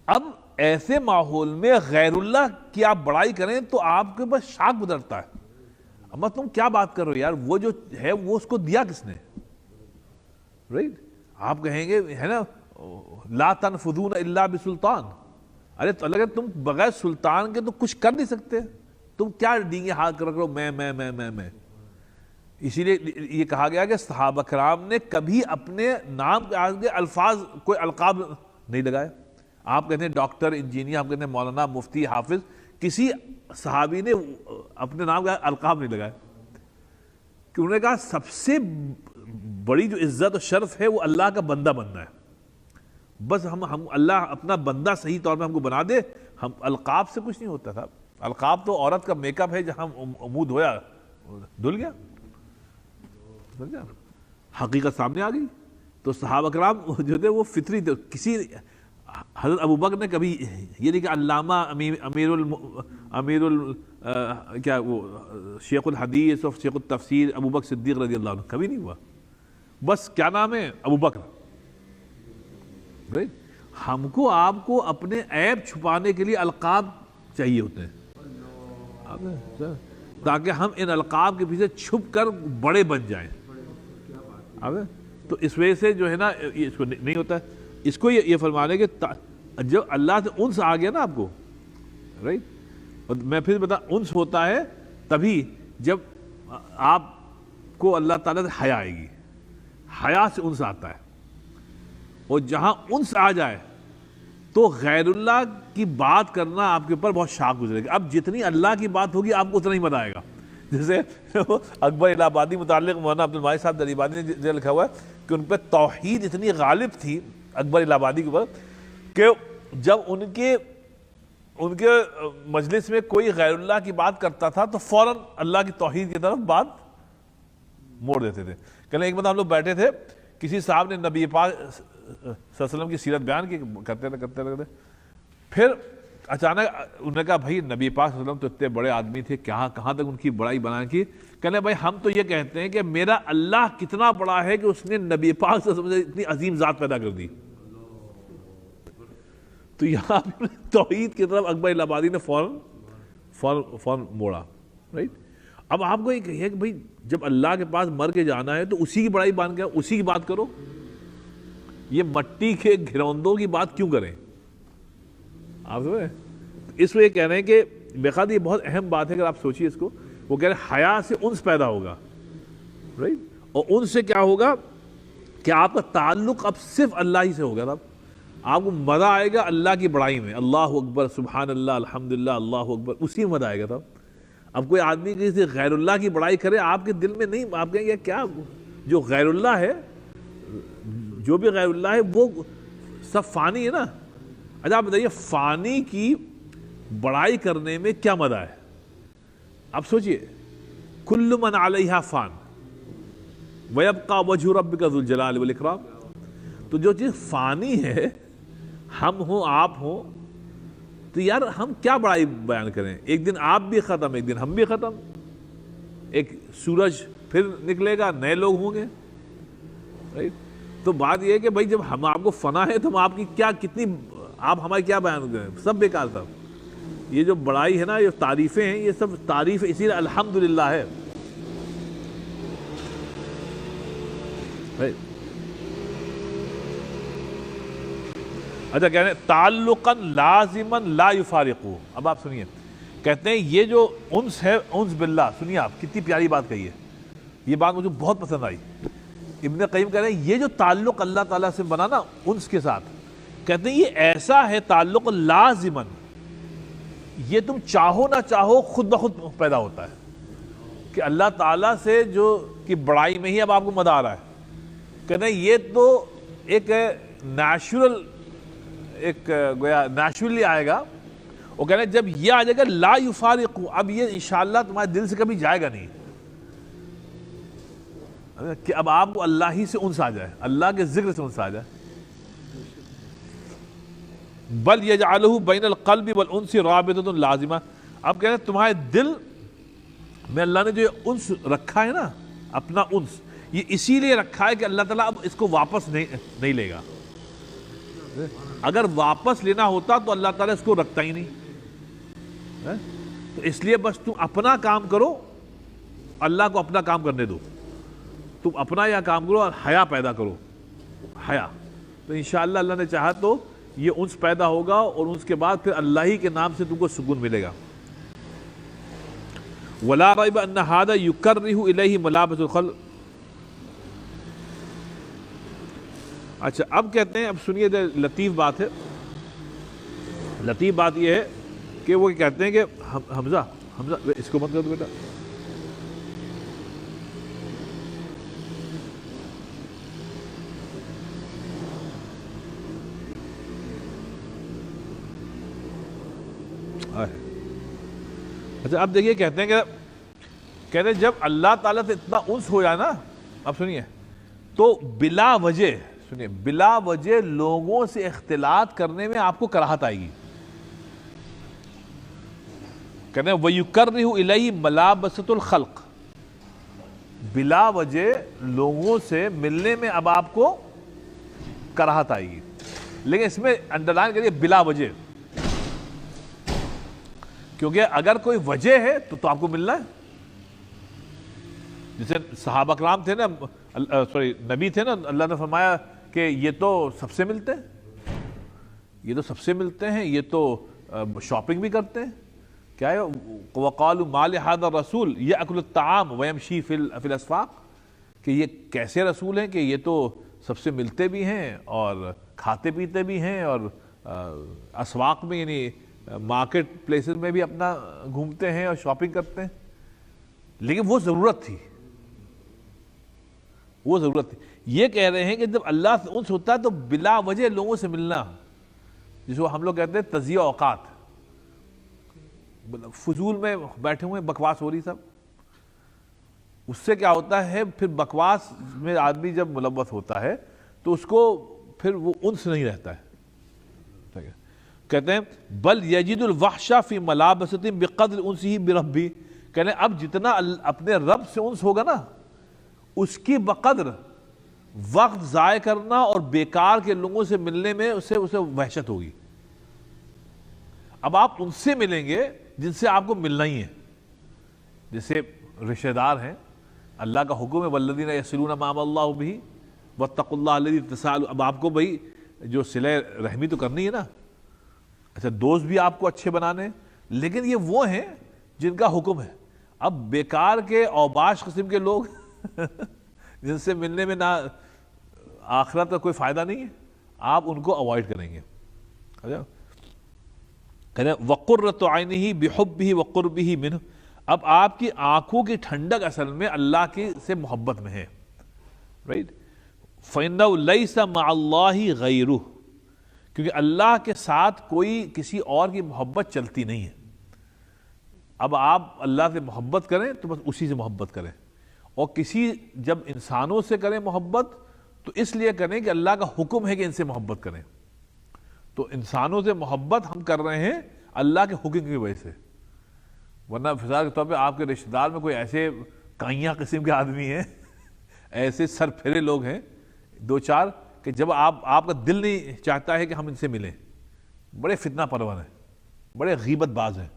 Speaker 1: اب ایسے ماحول میں غیر اللہ کی آپ بڑائی کریں تو آپ کے پاس شاک گزرتا ہے. اما تم کیا بات کر رہے ہو یار، وہ جو ہے وہ اس کو دیا کس نے رائٹ. آپ کہیں گے ہے نا لا تنفذون الا بسلطان. ارے تو اللہ کہ تم بغیر سلطان کے تو کچھ کر نہیں سکتے، تم کیا ڈینگے ہاتھ کر رکھ رہو میں. اسی لیے یہ کہا گیا کہ صحابہ کرام نے کبھی اپنے نام کے آگے الفاظ کوئی القاب نہیں لگائے. آپ کہتے ہیں ڈاکٹر، انجینئر، آپ کہتے ہیں مولانا، مفتی، حافظ، کسی صحابی نے اپنے نام کا القاب نہیں لگائے، کہ انہوں نے کہا سب سے بڑی جو عزت و شرف ہے وہ اللہ کا بندہ بننا ہے. بس ہم اللہ اپنا بندہ صحیح طور پہ ہم کو بنا دے. ہم القاب سے کچھ نہیں ہوتا تھا. القاب تو عورت کا میک اپ ہے، جہاں عمود ہویا دھل گیا. حقیقت سامنے آ گئی. تو صحابہ کرام جو تھے وہ فطری تھے. کسی حضرت ابوبکر نے کبھی یہ نہیں کہ علامہ کیا وہ شیخ الحدیث اور شیخ التفسیر ابوبکر صدیق رضی اللہ عنہ، کبھی نہیں ہوا. بس کیا نام ہے ابوبکر. ہم کو آپ کو اپنے عیب چھپانے کے لیے القاب چاہیے ہوتے ہیں تاکہ ہم ان القاب کے پیچھے چھپ کر بڑے بن جائیں. تو اس وجہ سے جو ہے نا اس کو نہیں ہوتا ہے. اس کو یہ فرمانے کہ جب اللہ سے انس آ گیا نا آپ کو, رائٹ, اور میں پھر بتا انس ہوتا ہے تبھی جب آپ کو اللہ تعالیٰ سے حیا آئے گی. حیا سے انس آتا ہے, اور جہاں انس آ جائے تو غیر اللہ کی بات کرنا آپ کے اوپر بہت شاق گزرے گا. اب جتنی اللہ کی بات ہوگی آپ کو اتنا ہی مزہ آئے گا. جیسے اکبر الہ آبادی متعلق مولانا عبد الماجد صاحب دلی آبادی نے جو لکھا ہوا ہے کہ ان پہ توحید اتنی غالب تھی اکبر الہ آبادی کے اوپر کہ جب ان کے مجلس میں کوئی غیر اللہ کی بات کرتا تھا تو فوراً اللہ کی توحید کی طرف بات موڑ دیتے تھے. کہنے ایک بار ہم لوگ بیٹھے تھے, کسی صاحب نے نبی پاک صلی اللہ علیہ وسلم کی سیرت بیان کی, کرتے رہتے پھر اچانک انہوں نے کہا بھائی نبی پاک صلی اللہ علیہ وسلم تو اتنے بڑے آدمی تھے, کہاں تک ان کی بڑائی بیان کی. کہنے بھائی ہم تو یہ کہتے ہیں کہ میرا اللہ کتنا بڑا ہے کہ اس نے نبی پاک صلی اللہ علیہ وسلم سے اتنی عظیم ذات پیدا کر دی. تو یہاں توحید کی طرف اکبر الہ آبادی نے فوراً موڑا, رائٹ. اب آپ کو یہ کہیے کہ بھائی جب اللہ کے پاس مر کے جانا ہے تو اسی کی بڑائی بان گیا, اسی کی بات کرو. یہ مٹی کے گھروندوں کی بات کیوں کریں آپ سمجھے؟ اس میں یہ کہہ رہے ہیں کہ بخاد یہ بہت اہم بات ہے اگر آپ سوچیے اس کو. وہ کہہ رہے ہیں حیا سے انس پیدا ہوگا, رائٹ, اور انس سے کیا ہوگا کہ آپ کا تعلق اب صرف اللہ ہی سے ہوگا. تب آپ کو مزہ آئے گا اللہ کی بڑائی میں, اللہ اکبر سبحان اللہ الحمدللہ اللہ اکبر, اسی میں مزہ آئے گا. تب اب کوئی آدمی کسی غیر اللہ کی بڑائی کرے آپ کے دل میں نہیں, آپ کہیں گے کیا جو غیر اللہ ہے, جو بھی غیر اللہ ہے وہ سب فانی ہے نا. اچھا آپ بتائیے فانی کی بڑائی کرنے میں کیا مزہ ہے؟ آپ سوچئے, کل من علیہا فان ویبقى وجہ ربک ذو الجلال والاکرام. تو جو چیز فانی ہے, ہم ہوں آپ ہوں, تو یار ہم کیا بڑائی بیان کریں؟ ایک دن آپ بھی ختم, ایک دن ہم بھی ختم, ایک سورج پھر نکلے گا, نئے لوگ ہوں گے, رائٹ. تو بات یہ ہے کہ بھائی جب ہم آپ کو فنا ہے تو ہم آپ کی کیا کتنی آپ ہمارے کیا بیان کریں؟ سب بیکار تھا. یہ جو بڑائی ہے نا, یہ تعریفیں ہیں, یہ سب تعریف اسی لیے الحمدللہ ہے. اچھا کہہ رہے ہیں تعلقاً لازماً لا یفارقو. اب آپ سنیے, کہتے ہیں یہ جو انس ہے, انس باللہ, سنیے آپ کتنی پیاری بات کہی ہے, یہ بات مجھے بہت پسند آئی. ابن قیم کہہ رہے ہیں یہ جو تعلق اللہ تعالیٰ سے بنا نا انس کے ساتھ, کہتے ہیں یہ ایسا ہے تعلق لازماً, یہ تم چاہو نہ چاہو خود بخود پیدا ہوتا ہے کہ اللہ تعالیٰ سے جو کی بڑائی میں ہی اب آپ کو مزہ آ رہا ہے. کہتے ہیں یہ تو ایک نیچرل, ایک گویا نیچرلی آئے گا. وہ کہتے ہیں جب یہ آ جائے گا لا یفارقو, اب یہ انشاءاللہ تمہارے دل سے کبھی جائے گا نہیں کہ اب آپ کو اللہ ہی سے انس آ جائے, اللہ کے ذکر سے انس آ جائے. بل یجعلہ بین القلب والانس رابطۃ لازمہ. اب کہتے ہیں تمہارے دل میں اللہ نے جو انس رکھا ہے نا, اپنا انس, یہ اسی لیے رکھا ہے کہ اللہ تعالیٰ اب اس کو واپس نہیں لے گا. اگر واپس لینا ہوتا تو اللہ تعالیٰ اس کو رکھتا ہی نہیں. تو اس لیے بس تم اپنا کام کرو, اللہ کو اپنا کام کرنے دو. تم اپنا یا کام کرو اور حیا پیدا کرو, حیا. تو انشاءاللہ اللہ نے چاہا تو یہ انس پیدا ہوگا, اور اس کے بعد پھر اللہ ہی کے نام سے تم کو سکون ملے گا. ولا ریب ان ھذا یکرہ الیہ ملابس الخلق. اچھا اب کہتے ہیں, اب سنیے لطیف بات ہے. لطیف بات یہ ہے کہ وہ کہتے ہیں کہ حمزہ اس کو مت کر دو بیٹا. اچھا اب دیکھیے, کہتے ہیں جب اللہ تعالیٰ سے اتنا انس ہو جائے نا, اب سنیے, تو بلا وجہ, سنیے, بلا وجہ لوگوں سے اختلاط کرنے میں آپ کو کراہت آئے گی. کہتے ہیں وَيُكَرِّهُ إِلَيْهِ مَلَابَسَةُ الْخَلْقِ, بلا وجہ لوگوں سے ملنے میں اب آپ کو کراہت آئے گی. لیکن اس میں انڈرلائن کریے بلا وجہ، کیونکہ اگر کوئی وجہ ہے تو آپ کو ملنا ہے. جیسے صحابہ کرام تھے نا، نبی تھے نا، اللہ نے فرمایا کہ یہ تو سب سے ملتے ہیں، یہ تو سب سے ملتے ہیں، یہ تو شاپنگ بھی کرتے ہیں. کیا ہے وقالوا ما لهذا الرسول ياكل الطعام ويمشي في الاسواق، کہ یہ کیسے رسول ہیں کہ یہ تو سب سے ملتے بھی ہیں اور کھاتے پیتے بھی ہیں اور اسواق میں یعنی مارکیٹ پلیسز میں بھی اپنا گھومتے ہیں اور شاپنگ کرتے ہیں. لیکن وہ ضرورت تھی، وہ ضرورت تھی. یہ کہہ رہے ہیں کہ جب اللہ سے انس ہوتا ہے تو بلا وجہ لوگوں سے ملنا، جس کو ہم لوگ کہتے ہیں تضییع اوقات، فضول میں بیٹھے ہوئے بکواس ہو رہی سب. اس سے کیا ہوتا ہے پھر بکواس میں آدمی جب ملوث ہوتا ہے تو اس کو پھر وہ انس نہیں رہتا ہے. کہتے ہیں بل یجد الوحش فی ملابسۃ بقدر انسہ بربی، کہتے ہیں اب جتنا اپنے رب سے انس ہوگا نا اس کی بقدر وقت ضائع کرنا اور بیکار کے لوگوں سے ملنے میں اسے وحشت ہوگی. اب آپ ان سے ملیں گے جن سے آپ کو ملنا ہی ہے. جیسے رشتہ دار ہیں، اللہ کا حکم ہے والذین یصلون ما امر اللہ بہ واتقوا اللہ الذی تساءلون. اب آپ کو بھائی جو صلہ رحمی تو کرنی ہے نا. اچھا دوست بھی آپ کو اچھے بنانے، لیکن یہ وہ ہیں جن کا حکم ہے. اب بیکار کے اوباش قسم کے لوگ جن سے ملنے میں نہ آخرت کا کوئی فائدہ نہیں ہے، آپ ان کو اوائڈ کریں گے. وَقُرَّةُ عَيْنِهِ بِحُبِّهِ وَقُرْبِهِ مِنْهُ. اب آپ کی آنکھوں کی ٹھنڈک اصل میں اللہ کی سے محبت میں ہے. رائٹ. فَإِنَّهُ لَيْسَ مَعَ اللَّهِ غَيْرُهُ، کیونکہ اللہ کے ساتھ کوئی کسی اور کی محبت چلتی نہیں ہے. اب آپ اللہ سے محبت کریں تو بس اسی سے محبت کریں، اور کسی جب انسانوں سے کریں محبت تو اس لیے کریں کہ اللہ کا حکم ہے کہ ان سے محبت کریں. تو انسانوں سے محبت ہم کر رہے ہیں اللہ کے حکم کی وجہ سے، ورنہ مثال کے طور پہ آپ کے رشتہ دار میں کوئی ایسے کائیاں قسم کے آدمی ہیں، ایسے سر پھیرے لوگ ہیں دو چار، کہ جب آپ کا دل نہیں چاہتا ہے کہ ہم ان سے ملیں. بڑے فتنہ پرور ہیں، بڑے غیبت باز ہیں،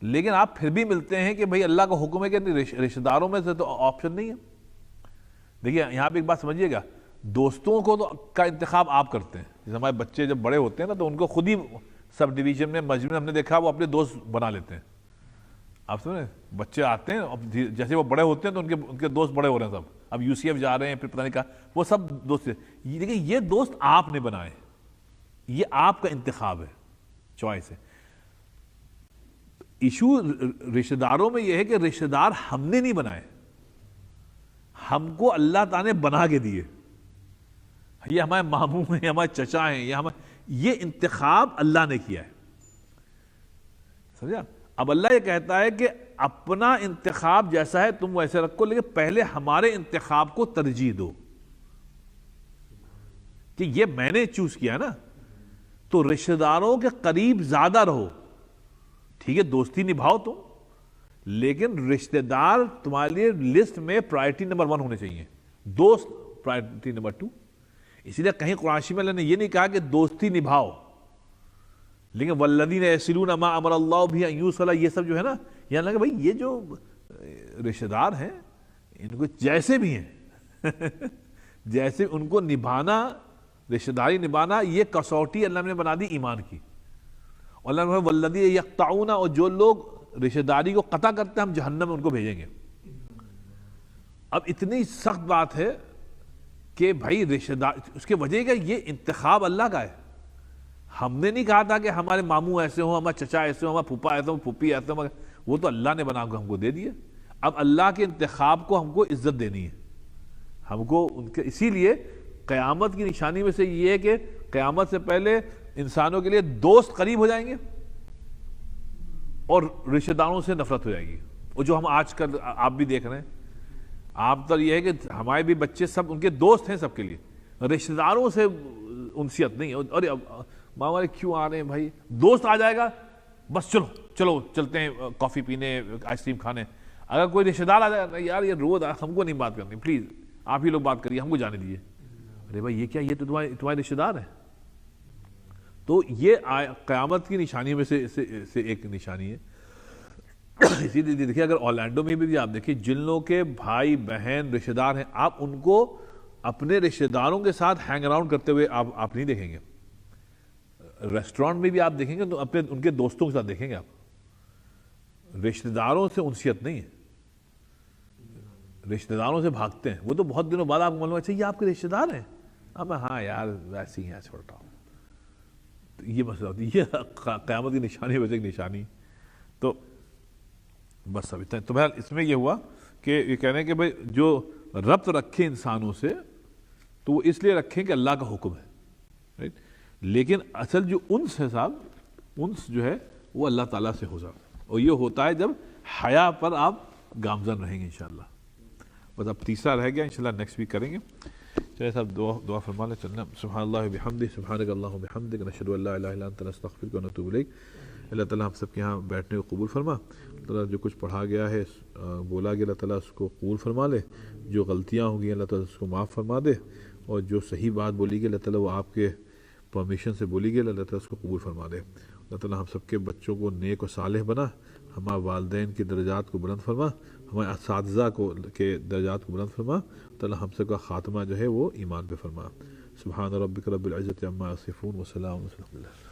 Speaker 1: لیکن آپ پھر بھی ملتے ہیں کہ بھئی اللہ کا حکم ہے کہ رشتہ داروں میں سے تو آپشن نہیں ہے. دیکھیے یہاں پہ ایک بات سمجھیے گا، دوستوں کو تو کا انتخاب آپ کرتے ہیں. جیسے ہمارے بچے جب بڑے ہوتے ہیں نا تو ان کو خود ہی سب ڈویژن میں مجمع میں ہم نے دیکھا وہ اپنے دوست بنا لیتے ہیں. آپ سنیں بچے آتے ہیں اب جیسے وہ بڑے ہوتے ہیں تو ان کے دوست بڑے ہو رہے ہیں سب. اب UCF جا رہے ہیں پھر پتہ نہیں کہا، وہ سب دوست. لیکن یہ دوست آپ نے بنائے، یہ آپ کا انتخاب ہے، چوائس ہے. ایشو رشتہ داروں میں یہ ہے کہ رشتہ دار ہم نے نہیں بنائے، ہم کو اللہ تعالیٰ نے بنا کے دیے. یہ ہمارے ماموں ہیں، ہمارے چچا ہیں، یہ انتخاب اللہ نے کیا ہے. سمجھا؟ اب اللہ یہ کہتا ہے کہ اپنا انتخاب جیسا ہے تم ویسے رکھو، لیکن پہلے ہمارے انتخاب کو ترجیح دو کہ یہ میں نے چوز کیا نا. تو رشتہ داروں کے قریب زیادہ رہو. ٹھیک ہے دوستی نبھاؤ تم، لیکن رشتہ دار تمہارے لیے لسٹ میں پرائرٹی نمبر 1 ہونے چاہیے، دوست پرائرٹی نمبر 2. اسی لیے کہیں قرآن میں اللہ نے یہ نہیں کہا کہ دوستی نبھاؤ، لیکن والذین یصلون ما امر اللہ بہ ان یوصل، یہ سب جو ہے نا، یہاں لگا بھائی یہ جو رشتہ دار ہیں ان کو جیسے بھی ہیں جیسے ان کو نبھانا، رشتہ داری نبھانا، یہ کسوٹی اللہ نے بنا دی ایمان کی. اور اللہ نے والذین یقطعون، اور جو لوگ رشتہ داری کو قطع کرتے ہیں ہم جہنم میں ان کو بھیجیں گے. اب اتنی سخت بات ہے کہ بھائی رشتہ دار، اس کے وجہ کہ یہ انتخاب اللہ کا ہے. ہم نے نہیں کہا تھا کہ ہمارے ماموں ایسے ہوں، ہمارے چچا ایسے ہوں، ہمارا پھوپھا ایسے ہوں، پھوپھی ایسے ہوں، وہ تو اللہ نے بنا کے ہم کو دے دیے. اب اللہ کے انتخاب کو ہم کو عزت دینی ہے، ہم کو ان کے. اسی لیے قیامت کی نشانی میں سے یہ ہے کہ قیامت سے پہلے انسانوں کے لیے دوست قریب ہو جائیں گے اور رشتہ داروں سے نفرت ہو جائے گی. اور جو ہم آج کل آپ بھی دیکھ رہے ہیں، آپ تو یہ ہے کہ ہمارے بھی بچے سب ان کے دوست ہیں سب کے لیے، رشتہ داروں سے انسیت نہیں. اور ماما کیوں آ رہے ہیں بھائی، دوست آ جائے گا بس چلو چلتے ہیں کافی پینے، آئس کریم کھانے. اگر کوئی رشتہ دار آ جائے گا یار یہ روز ہم کو نہیں بات کرنی، پلیز آپ ہی لوگ بات کریے، ہم کو جانے دیجیے. ارے بھائی یہ کیا، یہ تو تمہارے رشتے دار ہیں. تو یہ قیامت کی نشانی میں سے ایک نشانی ہے. اسی لیے دیکھیے اگر اورلینڈو میں بھی آپ دیکھیں جن لوگوں کے بھائی بہن رشتے دار ہیں آپ ان کو اپنے رشتے داروں کے ساتھ ہینگ اراؤنڈ کرتے ہوئے آپ نہیں دیکھیں گے. ریسٹورینٹ میں بھی آپ دیکھیں گے تو اپنے ان کے دوستوں کے ساتھ دیکھیں گے آپ. رشتے داروں سے انسیت نہیں ہے, رشتے داروں سے بھاگتے ہیں. وہ تو بہت دنوں بعد آپ کو معلوم ہے اچھا یہ آپ کے رشتے دار ہیں, اب ہاں یار ویسے ہی ہیں چھوٹا ہوں. تو یہ مسئلہ ہوتی ہے, یہ قیامت کی نشانی ویسے ایک نشانی. تو بس سب اتنا. تو بہرحال اس میں یہ ہوا کہ یہ کہہ رہے ہیں کہ بھائی جو ربط رکھے انسانوں سے تو وہ اس لیے رکھیں کہ اللہ کا حکم ہے, رائٹ. لیکن اصل جو انس ہے صاحب, انس جو ہے وہ اللہ تعالیٰ سے ہوگا, اور یہ ہوتا ہے جب حیا پر آپ گامزن رہیں گے انشاءاللہ. بس اب تیسرا رہ گیا, انشاءاللہ نیکسٹ ویک کریں گے. چلے صاحب دعا فرما لیں, چلنا. سبحان اللہ بحمدہ, سبحانک اللہم بحمدک, نشہد ان لا الہ الا انت نستغفرک ونتوب الیک. اللہ تعالیٰ ہم سب کے یہاں بیٹھنے کو قبول فرما. اللہ تعالیٰ جو کچھ پڑھا گیا ہے بولا گیا اللہ تعالیٰ اس کو قبول فرما لے. جو غلطیاں ہوں گی اللہ تعالیٰ اس کو معاف فرما دے, اور جو صحیح بات بولی گئی اللہ تعالیٰ وہ آپ کے پرمیشن سے بولی گئی اللہ تعالیٰ اس کو قبول فرما دے. اللہ تعالیٰ ہم سب کے بچوں کو نیک و صالح بنا, ہمارے والدین کے درجات کو بلند فرما, ہمارے اساتذہ کو کے درجات کو بلند فرما. تعالیٰ ہم سب کا خاتمہ جو ہے وہ ایمان پہ فرما. سبحان ربک رب العزت عما یصفون وسلام علی المرسلین.